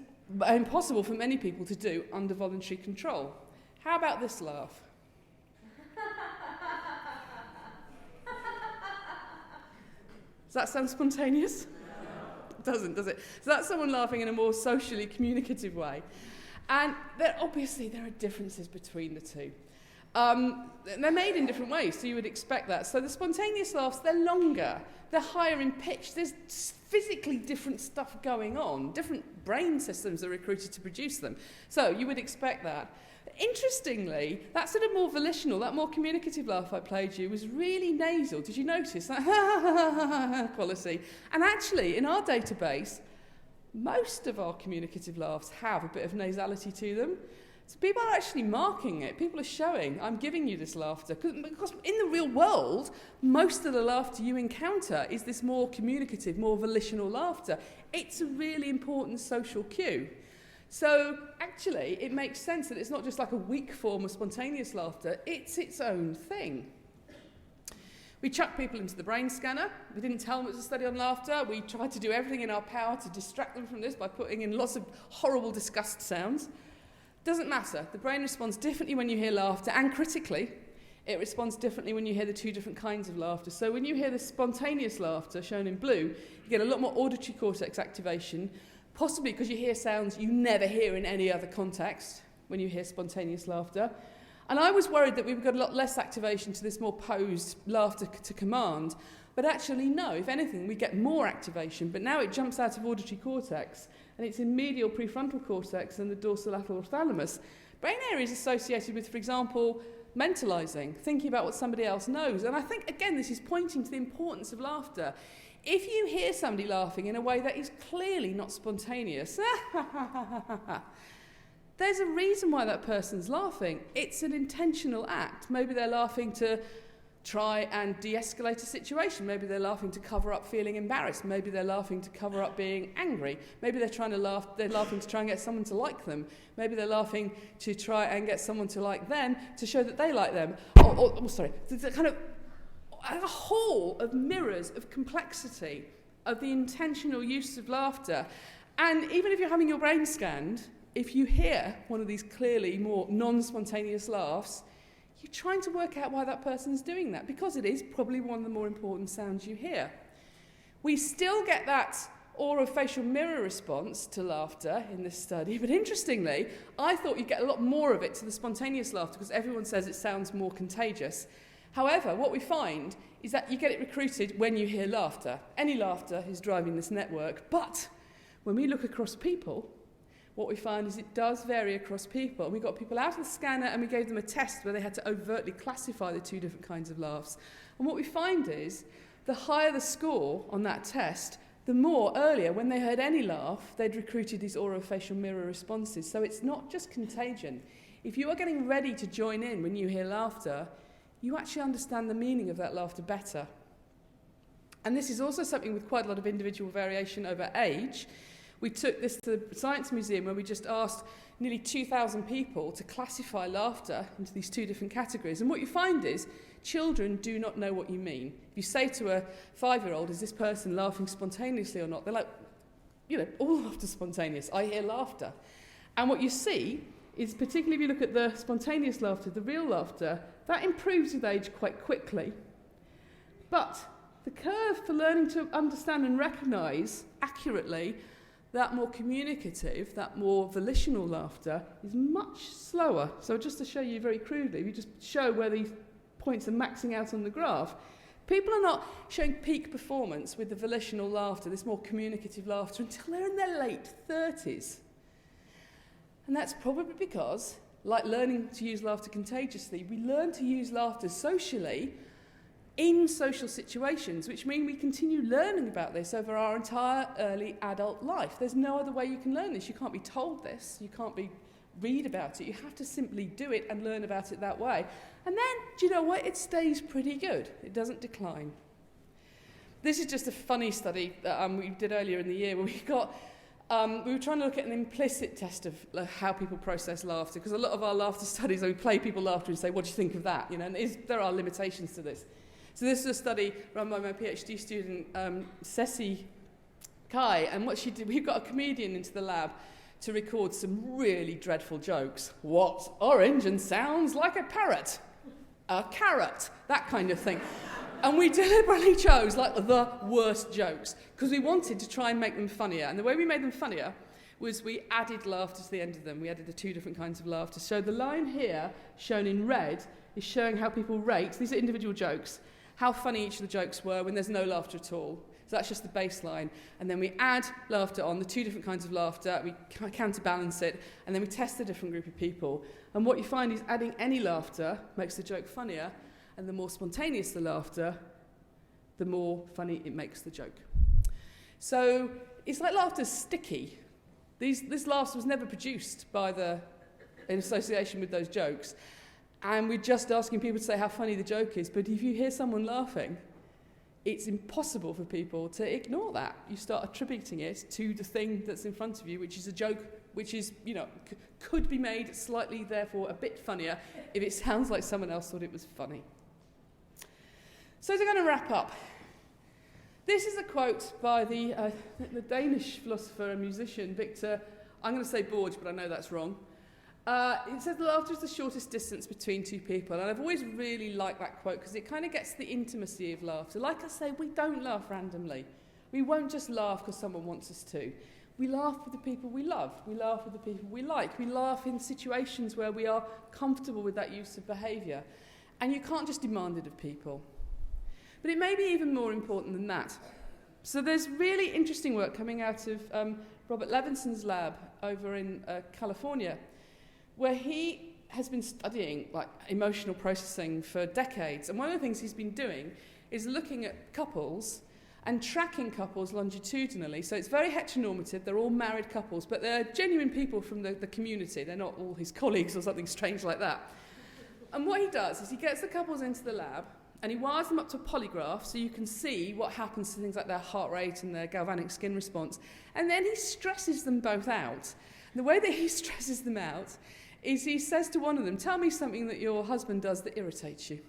impossible for many people to do under voluntary control. How about this laugh? Does that sound spontaneous? It doesn't, does it? So that's someone laughing in a more socially communicative way. And there are differences between the two. They're made in different ways, so you would expect that. So the spontaneous laughs, they're longer, they're higher in pitch. There's physically different stuff going on. Different brain systems are recruited to produce them. So you would expect that. Interestingly, that sort of more volitional, that more communicative laugh I played you was really nasal. Did you notice that quality? And actually, in our database, most of our communicative laughs have a bit of nasality to them. So people are actually marking it. People are showing, I'm giving you this laughter. Because in the real world, most of the laughter you encounter is this more communicative, more volitional laughter. It's a really important social cue. So actually, it makes sense that it's not just like a weak form of spontaneous laughter, it's its own thing. We chucked people into the brain scanner. We didn't tell them it was a study on laughter. We tried to do everything in our power to distract them from this by putting in lots of horrible disgust sounds. Doesn't matter. The brain responds differently when you hear laughter, and critically, it responds differently when you hear the two different kinds of laughter. So when you hear the spontaneous laughter, shown in blue, you get a lot more auditory cortex activation, possibly because you hear sounds you never hear in any other context when you hear spontaneous laughter. And I was worried that we would get a lot less activation to this more posed laughter to command. But actually, no. If anything, we get more activation. But now it jumps out of auditory cortex, and it's in medial prefrontal cortex and the dorsolateral thalamus. Brain areas associated with, for example, mentalizing, thinking about what somebody else knows. And I think, again, this is pointing to the importance of laughter. If you hear somebody laughing in a way that is clearly not spontaneous, there's a reason why that person's laughing. It's an intentional act. Maybe they're laughing to try and de-escalate a situation. Maybe they're laughing to cover up feeling embarrassed. Maybe they're laughing to cover up being angry. Maybe they're laughing to try and get someone to like them. Maybe they're laughing to try and get someone to like them, to show that they like them. There's a kind of a hall of mirrors of complexity of the intentional use of laughter. And even if you're having your brain scanned, if you hear one of these clearly more non-spontaneous laughs, you're trying to work out why that person's doing that, because it is probably one of the more important sounds you hear. We still get that orofacial mirror response to laughter in this study, but interestingly, I thought you'd get a lot more of it to the spontaneous laughter because everyone says it sounds more contagious. However, what we find is that you get it recruited when you hear laughter. Any laughter is driving this network, but when we look across people, what we find is it does vary across people. We got people out of the scanner and we gave them a test where they had to overtly classify the two different kinds of laughs. And what we find is the higher the score on that test, the more earlier, when they heard any laugh, they'd recruited these orofacial mirror responses. So it's not just contagion. If you are getting ready to join in when you hear laughter, you actually understand the meaning of that laughter better. And this is also something with quite a lot of individual variation over age. We took this to the Science Museum where we just asked nearly 2,000 people to classify laughter into these two different categories. And what you find is children do not know what you mean. If you say to a 5-year-old, is this person laughing spontaneously or not? They're like, all laughter's spontaneous. I hear laughter. And what you see is, particularly if you look at the spontaneous laughter, the real laughter, that improves with age quite quickly. But the curve for learning to understand and recognise accurately that more communicative, that more volitional laughter is much slower. So just to show you very crudely, we just show where these points are maxing out on the graph. People are not showing peak performance with the volitional laughter, this more communicative laughter, until they're in their late 30s. And that's probably because, like learning to use laughter contagiously, we learn to use laughter socially in social situations, which mean we continue learning about this over our entire early adult life. There's no other way you can learn this. You can't be told this. You can't be read about it. You have to simply do it and learn about it that way. And then, do you know what? It stays pretty good. It doesn't decline. This is just a funny study that we did earlier in the year where we were trying to look at an implicit test of how people process laughter, because a lot of our laughter studies, we play people laughter and say, what do you think of that? You know, and there are limitations to this. So this is a study run by my PhD student, Ceci Kai, and what she did, we got a comedian into the lab to record some really dreadful jokes. What's orange and sounds like a parrot? A carrot, that kind of thing. And we deliberately chose like the worst jokes because we wanted to try and make them funnier. And the way we made them funnier was we added laughter to the end of them. We added the two different kinds of laughter. So the line here, shown in red, is showing how people rate, these are individual jokes, how funny each of the jokes were when there's no laughter at all. So that's just the baseline. And then we add laughter on, the two different kinds of laughter, we counterbalance it, and then we test a different group of people. And what you find is adding any laughter makes the joke funnier, and the more spontaneous the laughter, the more funny it makes the joke. So it's like laughter's sticky. This laugh was never produced in association with those jokes. And we're just asking people to say how funny the joke is. But if you hear someone laughing, it's impossible for people to ignore that. You start attributing it to the thing that's in front of you, which is a joke, which is, could be made slightly, therefore, a bit funnier if it sounds like someone else thought it was funny. So as I'm going to wrap up, this is a quote by the Danish philosopher and musician, Victor, I'm going to say Bearg, but I know that's wrong. It says, laughter is the shortest distance between two people. And I've always really liked that quote because it kind of gets the intimacy of laughter. Like I say, we don't laugh randomly. We won't just laugh because someone wants us to. We laugh with the people we love. We laugh with the people we like. We laugh in situations where we are comfortable with that use of behaviour. And you can't just demand it of people. But it may be even more important than that. So there's really interesting work coming out of Robert Levinson's lab over in California, where he has been studying emotional processing for decades. And one of the things he's been doing is looking at couples and tracking couples longitudinally. So it's very heteronormative. They're all married couples, but they're genuine people from the community. They're not all his colleagues or something strange like that. And what he does is he gets the couples into the lab and he wires them up to a polygraph so you can see what happens to things like their heart rate and their galvanic skin response. And then he stresses them both out. And the way that he stresses them out is he says to one of them, tell me something that your husband does that irritates you.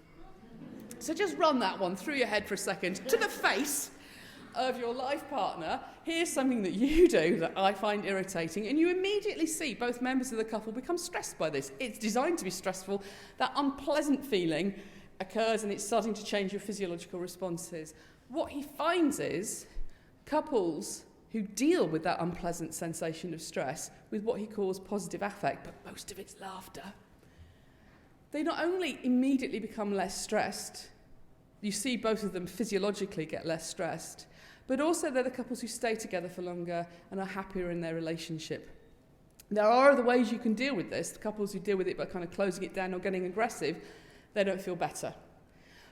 So just run that one through your head for a second to the face of your life partner. Here's something that you do that I find irritating. And you immediately see both members of the couple become stressed by this. It's designed to be stressful. That unpleasant feeling occurs and it's starting to change your physiological responses. What he finds is couples who deal with that unpleasant sensation of stress with what he calls positive affect, but most of it's laughter, they not only immediately become less stressed, you see both of them physiologically get less stressed, but also they're the couples who stay together for longer and are happier in their relationship. There are other ways you can deal with this. The couples who deal with it by kind of closing it down or getting aggressive, they don't feel better.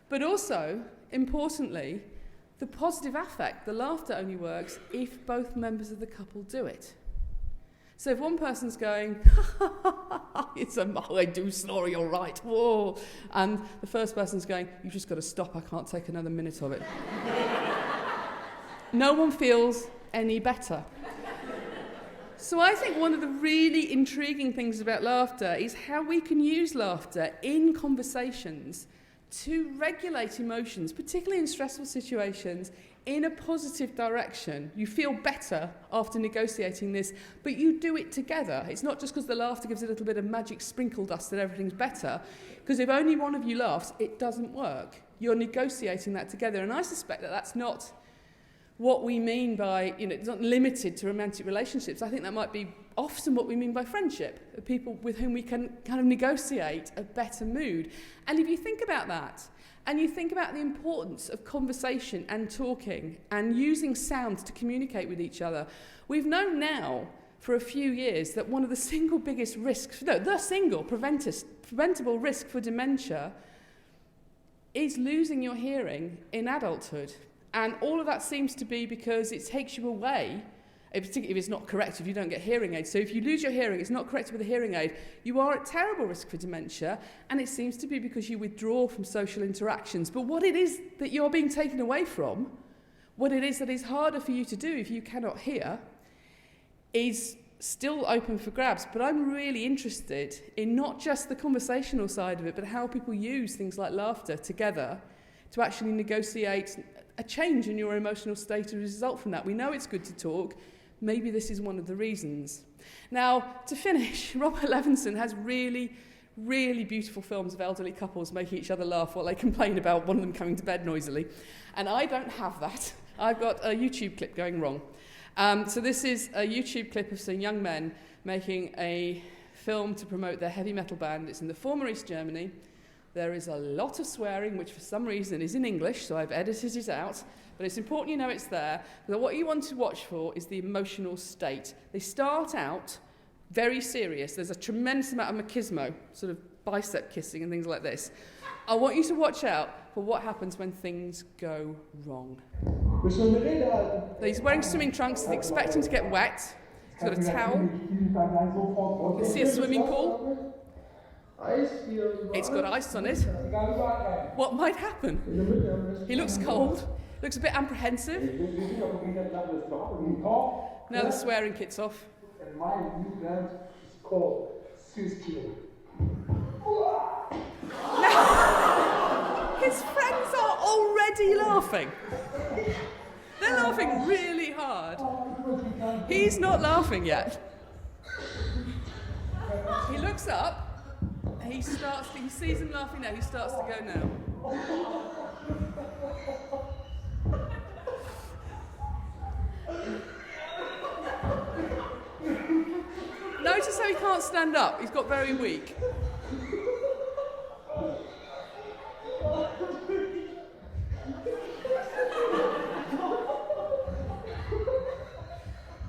But also, importantly, the positive affect, the laughter, only works if both members of the couple do it. So if one person's going, it's a I do story, all right, whoa, and the first person's going, you've just got to stop, I can't take another minute of it. No one feels any better. So I think one of the really intriguing things about laughter is how we can use laughter in conversations to regulate emotions, particularly in stressful situations, in a positive direction. You feel better after negotiating this, but you do it together. It's not just because the laughter gives a little bit of magic sprinkle dust that everything's better, because if only one of you laughs, it doesn't work. You're negotiating that together, and I suspect that that's not what we mean by, it's not limited to romantic relationships. I think that might be often what we mean by friendship, people with whom we can kind of negotiate a better mood. And if you think about that, and you think about the importance of conversation and talking and using sound to communicate with each other, we've known now for a few years that one of the single biggest risks, the single preventable risk for dementia is losing your hearing in adulthood. And all of that seems to be because it takes you away particularly if it's not corrected, if you don't get hearing aids. So if you lose your hearing, it's not corrected with a hearing aid, you are at terrible risk for dementia, and it seems to be because you withdraw from social interactions. But what it is that you're being taken away from, what it is that is harder for you to do if you cannot hear, is still open for grabs. But I'm really interested in not just the conversational side of it, but how people use things like laughter together to actually negotiate a change in your emotional state as a result from that. We know it's good to talk. Maybe this is one of the reasons. Now, to finish, Robert Levinson has really, really beautiful films of elderly couples making each other laugh while they complain about one of them coming to bed noisily. And I don't have that. I've got a YouTube clip going wrong. So this is a YouTube clip of some young men making a film to promote their heavy metal band. It's in the former East Germany. There is a lot of swearing, which for some reason is in English, so I've edited it out. But it's important you know it's there. But what you want to watch for is the emotional state. They start out very serious. There's a tremendous amount of machismo, sort of bicep kissing and things like this. I want you to watch out for what happens when things go wrong. He's wearing swimming trunks, he's expecting to get wet. He's got a towel. You can see a swimming pool. It's got ice on it. What might happen? He looks cold, looks a bit apprehensive. Now the swearing kit's off. And my new band is called Sophie. His friends are already laughing. They're laughing really hard. He's not laughing yet. He looks up. He sees him laughing now. He starts to go now. Notice how he can't stand up. He's got very weak.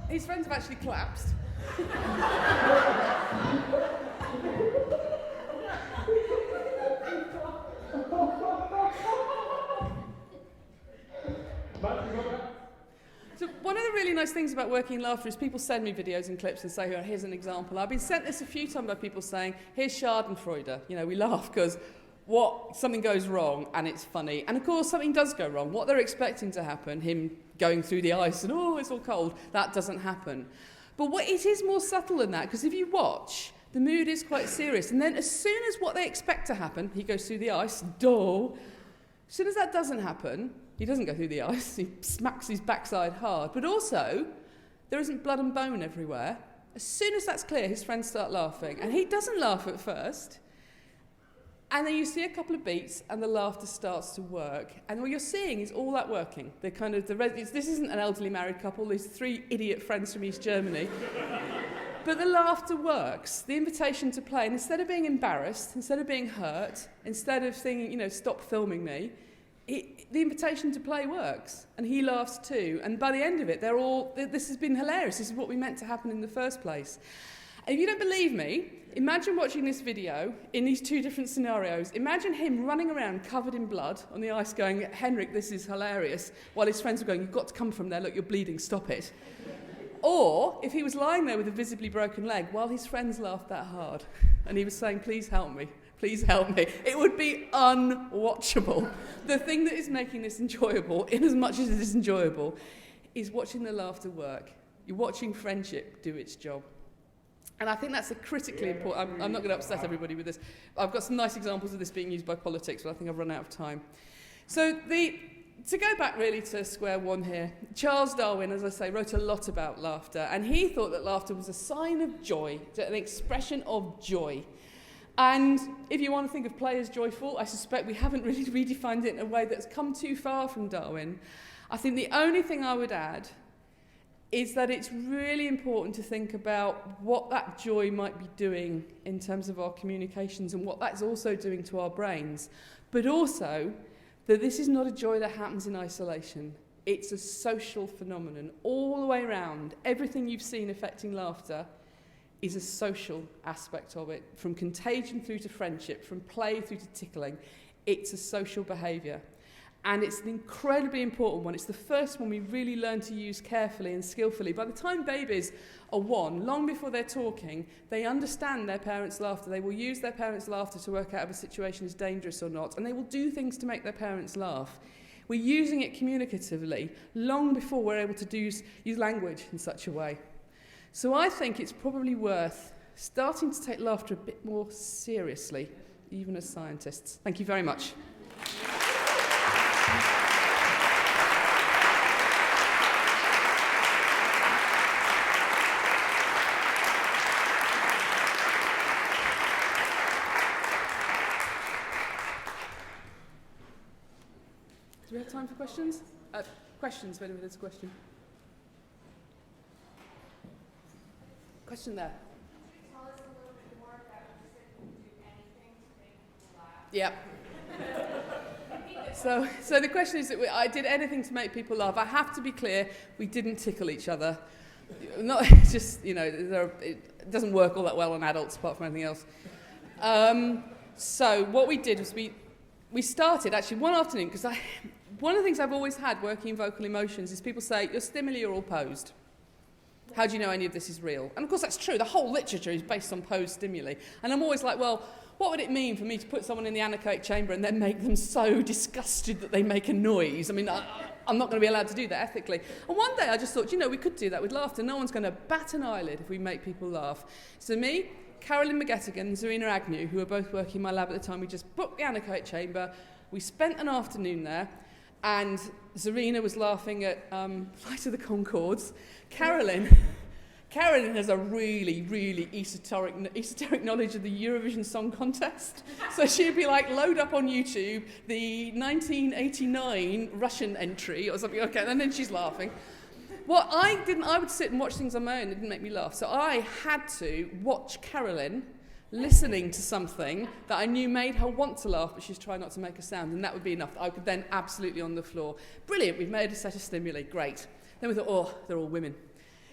His friends have actually collapsed. So one of the really nice things about working in laughter is people send me videos and clips and say, here's an example. I've been sent this a few times by people saying, here's Schadenfreude. You know, we laugh because something goes wrong and it's funny. And of course, something does go wrong. What they're expecting to happen, him going through the ice and, it's all cold, that doesn't happen. But it is more subtle than that, because if you watch, the mood is quite serious. And then as soon as what they expect to happen, he goes through the ice, as soon as that doesn't happen, he doesn't go through the ice, he smacks his backside hard. But also, there isn't blood and bone everywhere. As soon as that's clear, his friends start laughing. And he doesn't laugh at first. And then you see a couple of beats, and the laughter starts to work. And what you're seeing is all that working. This isn't an elderly married couple. These 3 idiot friends from East Germany. But the laughter works. The invitation to play. And instead of being embarrassed, instead of being hurt, instead of thinking, stop filming me, the invitation to play works. And he laughs too. And by the end of it, this has been hilarious. This is what we meant to happen in the first place. And if you don't believe me, imagine watching this video in these 2 different scenarios. Imagine him running around covered in blood on the ice going, Henrik, this is hilarious, while his friends are going, you've got to come from there, look, you're bleeding, stop it. Or if he was lying there with a visibly broken leg while his friends laughed that hard and he was saying, please help me, it would be unwatchable. The thing that is making this enjoyable, in as much as it is enjoyable, is watching the laughter work. You're watching friendship do its job. And I think that's a critically important... I'm not going to upset everybody with this. I've got some nice examples of this being used by politics, but I think I've run out of time. So to go back really to square one here, Charles Darwin, as I say, wrote a lot about laughter, and he thought that laughter was a sign of joy, an expression of joy. And if you want to think of play as joyful, I suspect we haven't really redefined it in a way that's come too far from Darwin. I think the only thing I would add is that it's really important to think about what that joy might be doing in terms of our communications and what that's also doing to our brains. But also that this is not a joy that happens in isolation. It's a social phenomenon all the way around. Everything you've seen affecting laughter is a social aspect of it, from contagion through to friendship, from play through to tickling. It's a social behaviour. And it's an incredibly important one. It's the first one we really learn to use carefully and skillfully. By the time babies are 1, long before they're talking, they understand their parents' laughter. They will use their parents' laughter to work out if a situation is dangerous or not, and they will do things to make their parents laugh. We're using it communicatively long before we're able to use language in such a way. So I think it's probably worth starting to take laughter a bit more seriously, even as scientists. Thank you very much. Do we have time for questions? Questions, if anyone has a question. Question there. Could you tell us a little bit more about you said you can do anything to make people laugh? Yeah. So the question is that I did anything to make people laugh. I have to be clear, we didn't tickle each other. Not just, it doesn't work all that well on adults apart from anything else. So what we did was we started actually one afternoon, because one of the things I've always had working in vocal emotions is people say, your stimuli are all posed. How do you know any of this is real? And of course that's true. The whole literature is based on posed stimuli. And I'm always like, well, what would it mean for me to put someone in the anechoic chamber and then make them so disgusted that they make a noise? I mean, I'm not going to be allowed to do that ethically. And one day I just thought, we could do that with laughter. No one's going to bat an eyelid if we make people laugh. So me, Carolyn McGettigan and Zarina Agnew, who were both working in my lab at the time, we just booked the anechoic chamber. We spent an afternoon there. And Zarina was laughing at Flight of the Conchords. Carolyn has a really, really esoteric knowledge of the Eurovision Song Contest. So she'd be like, load up on YouTube the 1989 Russian entry or something, okay, and then she's laughing. What I would sit and watch things on my own. It didn't make me laugh. So I had to watch Carolyn listening to something that I knew made her want to laugh, but she's trying not to make a sound, and that would be enough. I could then absolutely on the floor. Brilliant, we've made a set of stimuli, great. Then we thought, they're all women.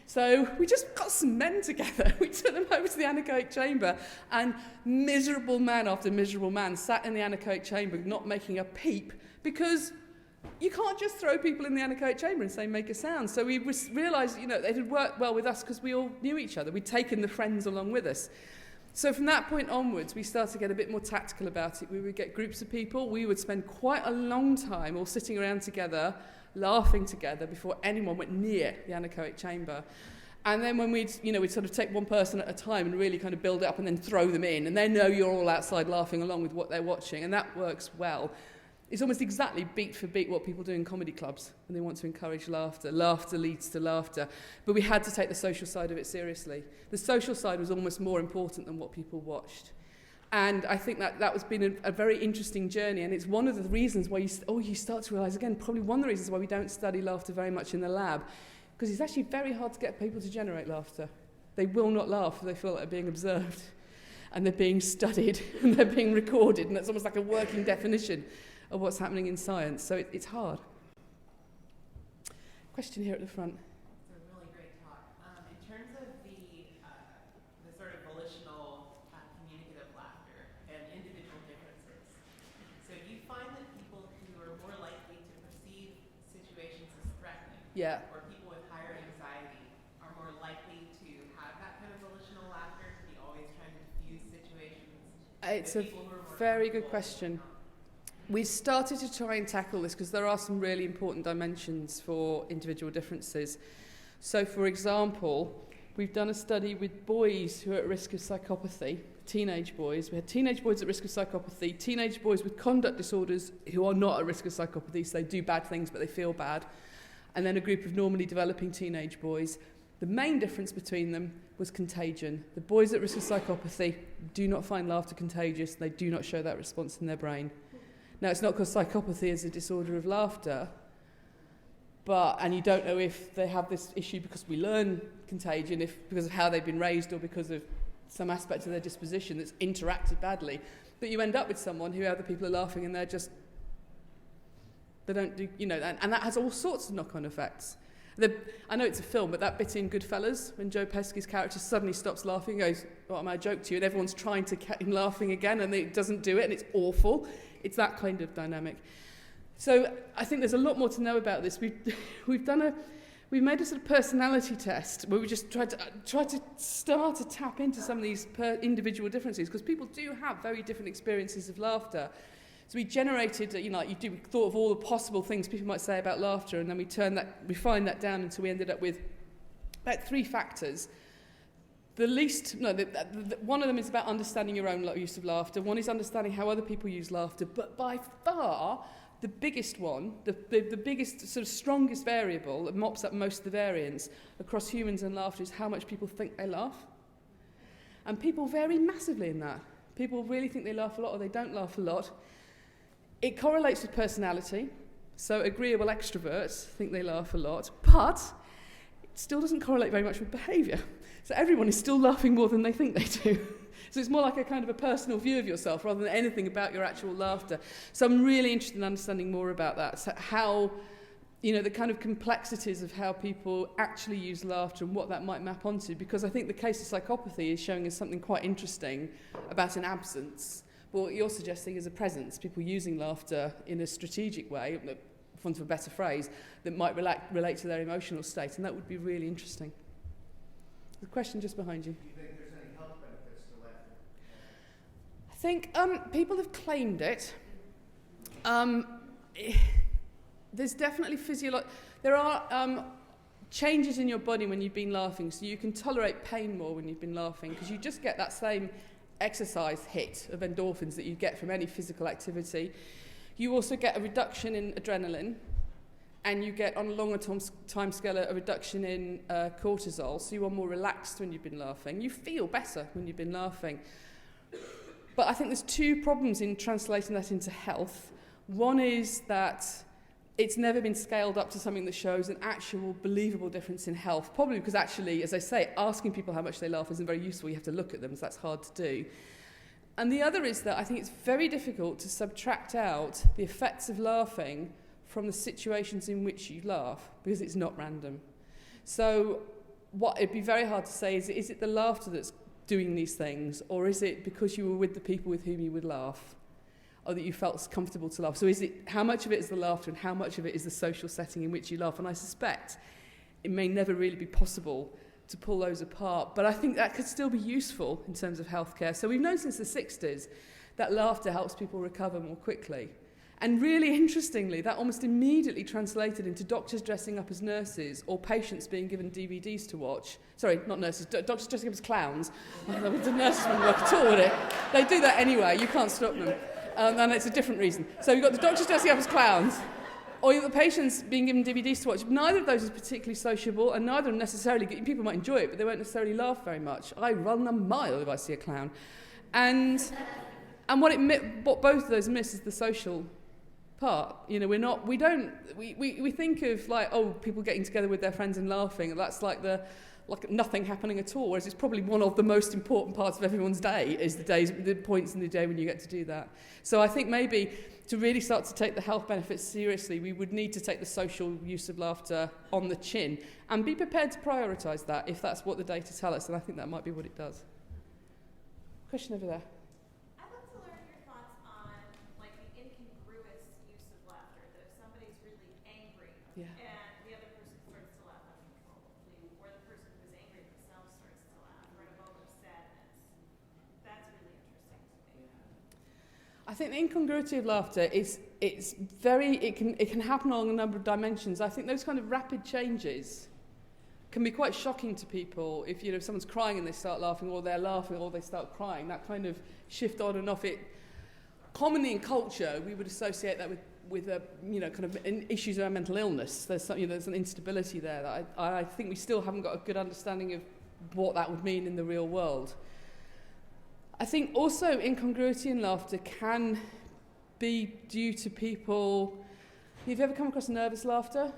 So we just got some men together. We took them over to the anechoic chamber, and miserable man after miserable man sat in the anechoic chamber not making a peep, because you can't just throw people in the anechoic chamber and say, make a sound. So we realised, it had worked well with us because we all knew each other. We'd taken the friends along with us. So from that point onwards, we started to get a bit more tactical about it. We would get groups of people. We would spend quite a long time all sitting around together, laughing together before anyone went near the anechoic chamber. And then when we'd sort of take one person at a time and really kind of build it up and then throw them in, and they know you're all outside laughing along with what they're watching, and that works well. It's almost exactly beat for beat what people do in comedy clubs when they want to encourage laughter. Laughter leads to laughter. But we had to take the social side of it seriously. The social side was almost more important than what people watched. And I think that was been a very interesting journey, and it's one of the reasons why you start to realise, again, probably one of the reasons why we don't study laughter very much in the lab, because it's actually very hard to get people to generate laughter. They will not laugh if they feel like they're being observed, and they're being studied, and they're being recorded, and that's almost like a working definition of what's happening in science. So it's hard. Question here at the front. It's a really great talk. In terms of the sort of volitional communicative laughter and individual differences, so do you find that people who are more likely to perceive situations as threatening, or people with higher anxiety, are more likely to have that kind of volitional laughter, to be always trying to diffuse situations? It's a very good question. We started to try and tackle this because there are some really important dimensions for individual differences. So, for example, we've done a study with boys who are at risk of psychopathy, teenage boys. We had teenage boys at risk of psychopathy, teenage boys with conduct disorders who are not at risk of psychopathy, so they do bad things but they feel bad, and then a group of normally developing teenage boys. The main difference between them was contagion. The boys at risk of psychopathy do not find laughter contagious. They do not show that response in their brain. Now, it's not because psychopathy is a disorder of laughter, and you don't know if they have this issue because we learn contagion, because of how they've been raised or because of some aspect of their disposition that's interacted badly. But you end up with someone who other people are laughing and they don't do, and that has all sorts of knock-on effects. I know it's a film, but that bit in Goodfellas, when Joe Pesci's character suddenly stops laughing, goes, "What am I joke to you?" and everyone's trying to get him laughing again, and it doesn't do it, and it's awful. It's that kind of dynamic. So I think there's a lot more to know about this. We've made a sort of personality test where we just try to start to tap into some of these individual differences, because people do have very different experiences of laughter. So we generated, we thought of all the possible things people might say about laughter, and then we refined that down until we ended up with about 3 factors. One of them is about understanding your own use of laughter. One is understanding how other people use laughter. But by far, the biggest one, the biggest, sort of strongest variable that mops up most of the variance across humans and laughter is how much people think they laugh. And people vary massively in that. People really think they laugh a lot or they don't laugh a lot. It correlates with personality. So agreeable extroverts think they laugh a lot, but it still doesn't correlate very much with behaviour. So everyone is still laughing more than they think they do. So it's more like a kind of a personal view of yourself rather than anything about your actual laughter. So I'm really interested in understanding more about that. So how, the kind of complexities of how people actually use laughter and what that might map onto. Because I think the case of psychopathy is showing us something quite interesting about an absence. But what you're suggesting is a presence, people using laughter in a strategic way, for want of a better phrase, that might relate to their emotional state. And that would be really interesting. The question just behind you. Do you think there's any health benefits to laughter? I think people have claimed it. There's definitely there are changes in your body when you've been laughing, so you can tolerate pain more when you've been laughing, because you just get that same exercise hit of endorphins that you get from any physical activity. You also get a reduction in adrenaline, and you get, on a longer time scale, a reduction in cortisol, so you are more relaxed when you've been laughing. You feel better when you've been laughing. But I think there's 2 problems in translating that into health. One is that it's never been scaled up to something that shows an actual believable difference in health, probably because actually, as I say, asking people how much they laugh isn't very useful. You have to look at them, so that's hard to do. And the other is that I think it's very difficult to subtract out the effects of laughing from the situations in which you laugh, because it's not random. So what it'd be very hard to say is it the laughter that's doing these things, or is it because you were with the people with whom you would laugh, or that you felt comfortable to laugh? So how much of it is the laughter and how much of it is the social setting in which you laugh? And I suspect it may never really be possible to pull those apart, but I think that could still be useful in terms of healthcare. So we've known since the 60s that laughter helps people recover more quickly. And really interestingly, that almost immediately translated into doctors dressing up as nurses or patients being given DVDs to watch. Sorry, not nurses, doctors dressing up as clowns. The nurses wouldn't work at all, would it? They do that anyway, you can't stop them. And it's a different reason. So you've got the doctors dressing up as clowns, or you've got the patients being given DVDs to watch. Neither of those is particularly sociable, and neither necessarily, people might enjoy it, but they won't necessarily laugh very much. I run a mile if I see a clown. And what both of those miss is the social part. We think of people getting together with their friends and laughing, and that's like nothing happening at all, whereas it's probably one of the most important parts of everyone's day, is the points in the day when you get to do that. So I think maybe to really start to take the health benefits seriously, we would need to take the social use of laughter on the chin and be prepared to prioritise that if that's what the data tell us, and I think that might be what it does. Question over there. I'd like to learn your thoughts on the incongruous use of laughter, that if somebody's really angry Yeah. and the other person starts to laugh uncontrollably, or the person who's angry themselves starts to laugh, or in a moment of sadness. That's really interesting to me. I think the incongruity of laughter it can happen along a number of dimensions. I think those kind of rapid changes can be quite shocking to people. If someone's crying and they start laughing, or they're laughing or they start crying, that kind of shift on and off. It commonly in culture we would associate that with issues around mental illness. There's an instability there that I think we still haven't got a good understanding of what that would mean in the real world. I think also incongruity in laughter can be due to people. Have you ever come across nervous laughter?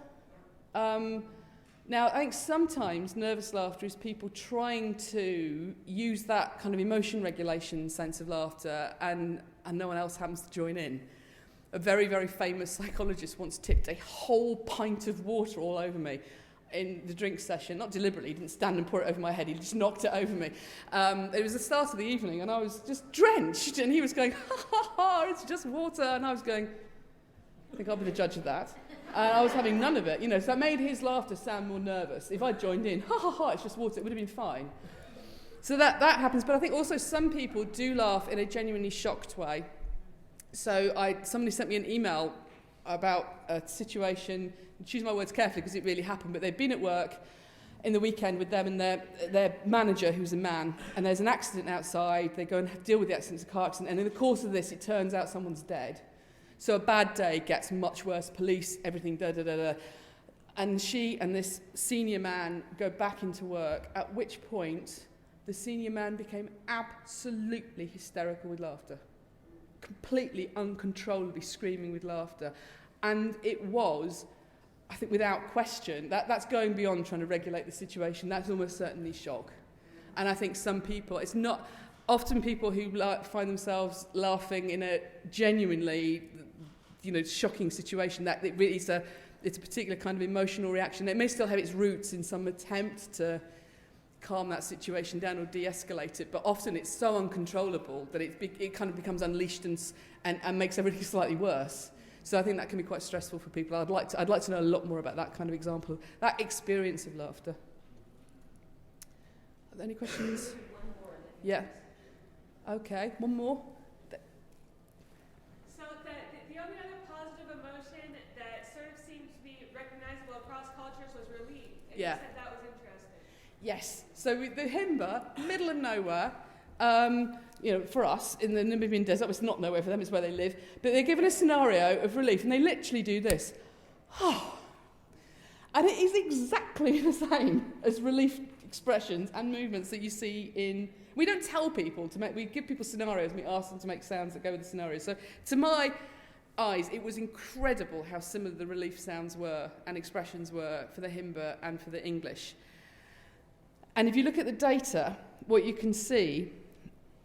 Now, I think sometimes nervous laughter is people trying to use that kind of emotion regulation sense of laughter, and no one else happens to join in. A very, very famous psychologist once tipped a whole pint of water all over me in the drink session, not deliberately, he didn't stand and pour it over my head, he just knocked it over me. It was the start of the evening and I was just drenched, and he was going, ha ha ha, it's just water, and I was going, I think I'll be the judge of that. And I was having none of it, you know, so that made his laughter sound more nervous. If I joined in, ha ha ha, it's just water, it would have been fine. So that happens, but I think also some people do laugh in a genuinely shocked way. So somebody sent me an email about a situation, choose my words carefully because it really happened, but they'd been at work in the weekend with them and their manager, who's a man, and there's an accident outside. They go and deal with the accident, it's a car accident, and in the course of this, it turns out someone's dead. So a bad day gets much worse, police, everything, da-da-da-da. And she and this senior man go back into work, at which point the senior man became absolutely hysterical with laughter, completely uncontrollably screaming with laughter. And it was, I think without question, that's going beyond trying to regulate the situation. That's almost certainly shock. And I think some people, it's not, often people who find themselves laughing in a genuinely, you know, shocking situation, that it really is it's a particular kind of emotional reaction. It may still have its roots in some attempt to calm that situation down or de-escalate it, but often it's so uncontrollable that it kind of becomes unleashed and makes everything slightly worse. So I think that can be quite stressful for people. I'd like to know a lot more about that kind of example, that experience of laughter. Are there any questions? One more. Yeah. Okay, one more. So the only other positive emotion that sort of seems to be recognizable across cultures was relief. And Yeah. you said that was interesting. Yes. So with the Himba, middle of nowhere, you know, for us in the Namibian desert, it's not nowhere for them, it's where they live, but they're given a scenario of relief and they literally do this. And it is exactly the same as relief expressions and movements that you see in... We don't tell people to make... We give people scenarios and we ask them to make sounds that go with the scenarios. So to my eyes, it was incredible how similar the relief sounds were and expressions were for the Himba and for the English. And if you look at the data, what you can see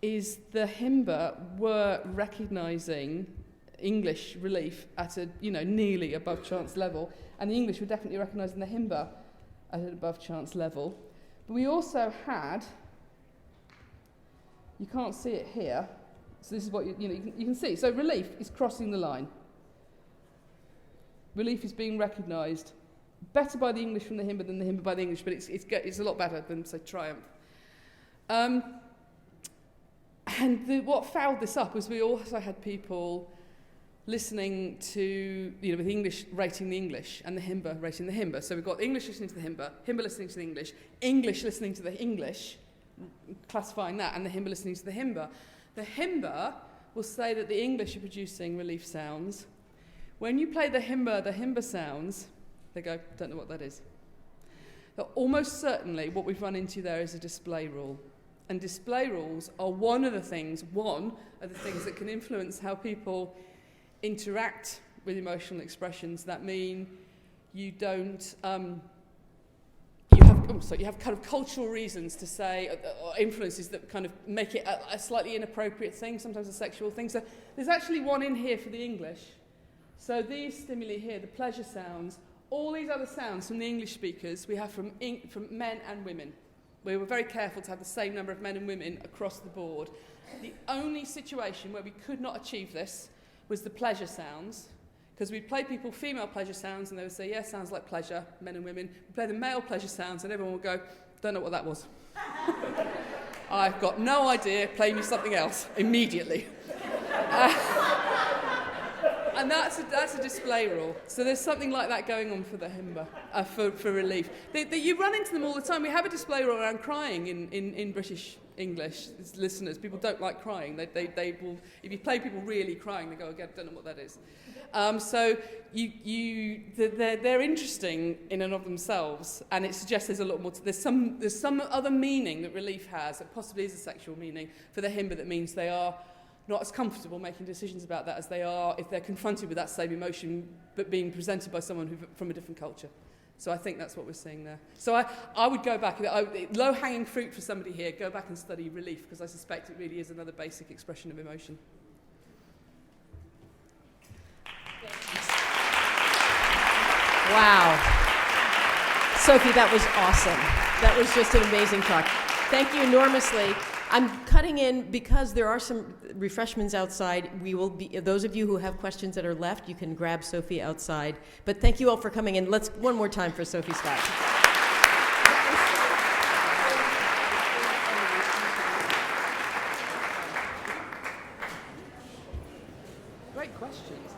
is the Himba were recognising English relief at a, you know, nearly above chance level, and the English were definitely recognising the Himba at an above chance level. But we also had, you can't see it here, so this is what you can see. So relief is crossing the line. Relief is being recognised. Better by the English from the Himba than the Himba by the English, but it's a lot better than, say, Triumph. And what fouled this up was we also had people listening to, you know, with English rating the English and the Himba rating the Himba. So we've got English listening to the Himba listening to the English listening to the English, classifying that, and the Himba listening to the Himba. The Himba will say that the English are producing relief sounds. When you play the Himba sounds, they go, don't know what that is. But almost certainly what we've run into there is a display rule. And display rules are one of the things that can influence how people interact with emotional expressions. That mean you don't, you have kind of cultural reasons to say, or influences that kind of make it a slightly inappropriate thing, sometimes a sexual thing. So there's actually one in here for the English. So these stimuli here, the pleasure sounds, all these other sounds from the English speakers we have from men and women. We were very careful to have the same number of men and women across the board. The only situation where we could not achieve this was the pleasure sounds, because we'd play people female pleasure sounds and they would say, yeah, sounds like pleasure, men and women. We'd play the male pleasure sounds and everyone would go, don't know what that was. I've got no idea, play me something else immediately. And that's a display rule. So there's something like that going on for the Himba, for relief. You run into them all the time. We have a display rule around crying in British English. As listeners, people don't like crying. They will, if you play people really crying, they go, again, don't know what that is. So they're interesting in and of themselves, and it suggests there's a lot more. There's some other meaning that relief has, that possibly is a sexual meaning for the Himba, that means they are not as comfortable making decisions about that as they are if they're confronted with that same emotion but being presented by someone from a different culture. So I think that's what we're seeing there. So I would go back, low-hanging fruit for somebody here, go back and study relief, because I suspect it really is another basic expression of emotion. Wow. Sophie, that was awesome. That was just an amazing talk. Thank you enormously. I'm cutting in because there are some refreshments outside. We will be, those of you who have questions that are left, you can grab Sophie outside. But thank you all for coming in. Let's, one more time for Sophie Scott. Great questions.